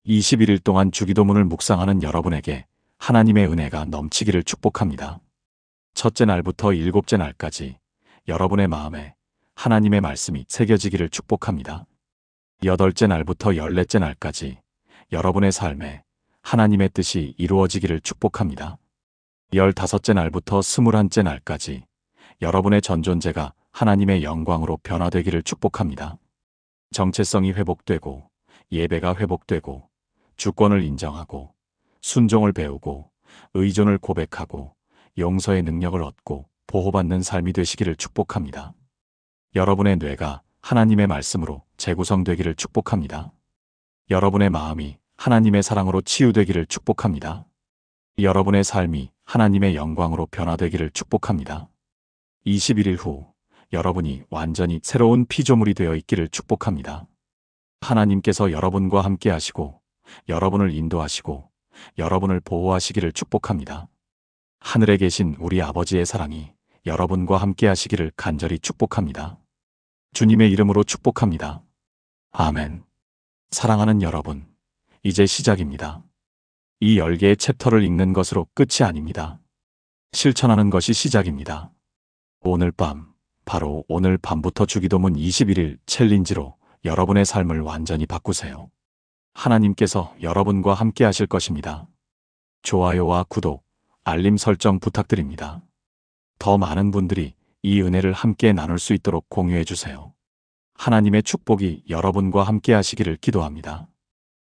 21일 동안 주기도문을 묵상하는 여러분에게 하나님의 은혜가 넘치기를 축복합니다. 첫째 날부터 7째 날까지 여러분의 마음에 하나님의 말씀이 새겨지기를 축복합니다. 8째 날부터 14째 날까지 여러분의 삶에 하나님의 뜻이 이루어지기를 축복합니다. 15째 날부터 21째 날까지 여러분의 전 존재가 하나님의 영광으로 변화되기를 축복합니다. 정체성이 회복되고 예배가 회복되고 주권을 인정하고 순종을 배우고 의존을 고백하고 용서의 능력을 얻고 보호받는 삶이 되시기를 축복합니다. 여러분의 뇌가 하나님의 말씀으로 재구성되기를 축복합니다. 여러분의 마음이 하나님의 사랑으로 치유되기를 축복합니다. 여러분의 삶이 하나님의 영광으로 변화되기를 축복합니다. 21일 후 여러분이 완전히 새로운 피조물이 되어 있기를 축복합니다. 하나님께서 여러분과 함께 하시고 여러분을 인도하시고 여러분을 보호하시기를 축복합니다. 하늘에 계신 우리 아버지의 사랑이 여러분과 함께 하시기를 간절히 축복합니다. 주님의 이름으로 축복합니다. 아멘. 사랑하는 여러분, 이제 시작입니다. 이 10개의 챕터를 읽는 것으로 끝이 아닙니다. 실천하는 것이 시작입니다. 오늘 밤, 바로 오늘 밤부터 주기도문 21일 챌린지로 여러분의 삶을 완전히 바꾸세요. 하나님께서 여러분과 함께 하실 것입니다. 좋아요와 구독, 알림 설정 부탁드립니다. 더 많은 분들이 이 은혜를 함께 나눌 수 있도록 공유해 주세요. 하나님의 축복이 여러분과 함께 하시기를 기도합니다.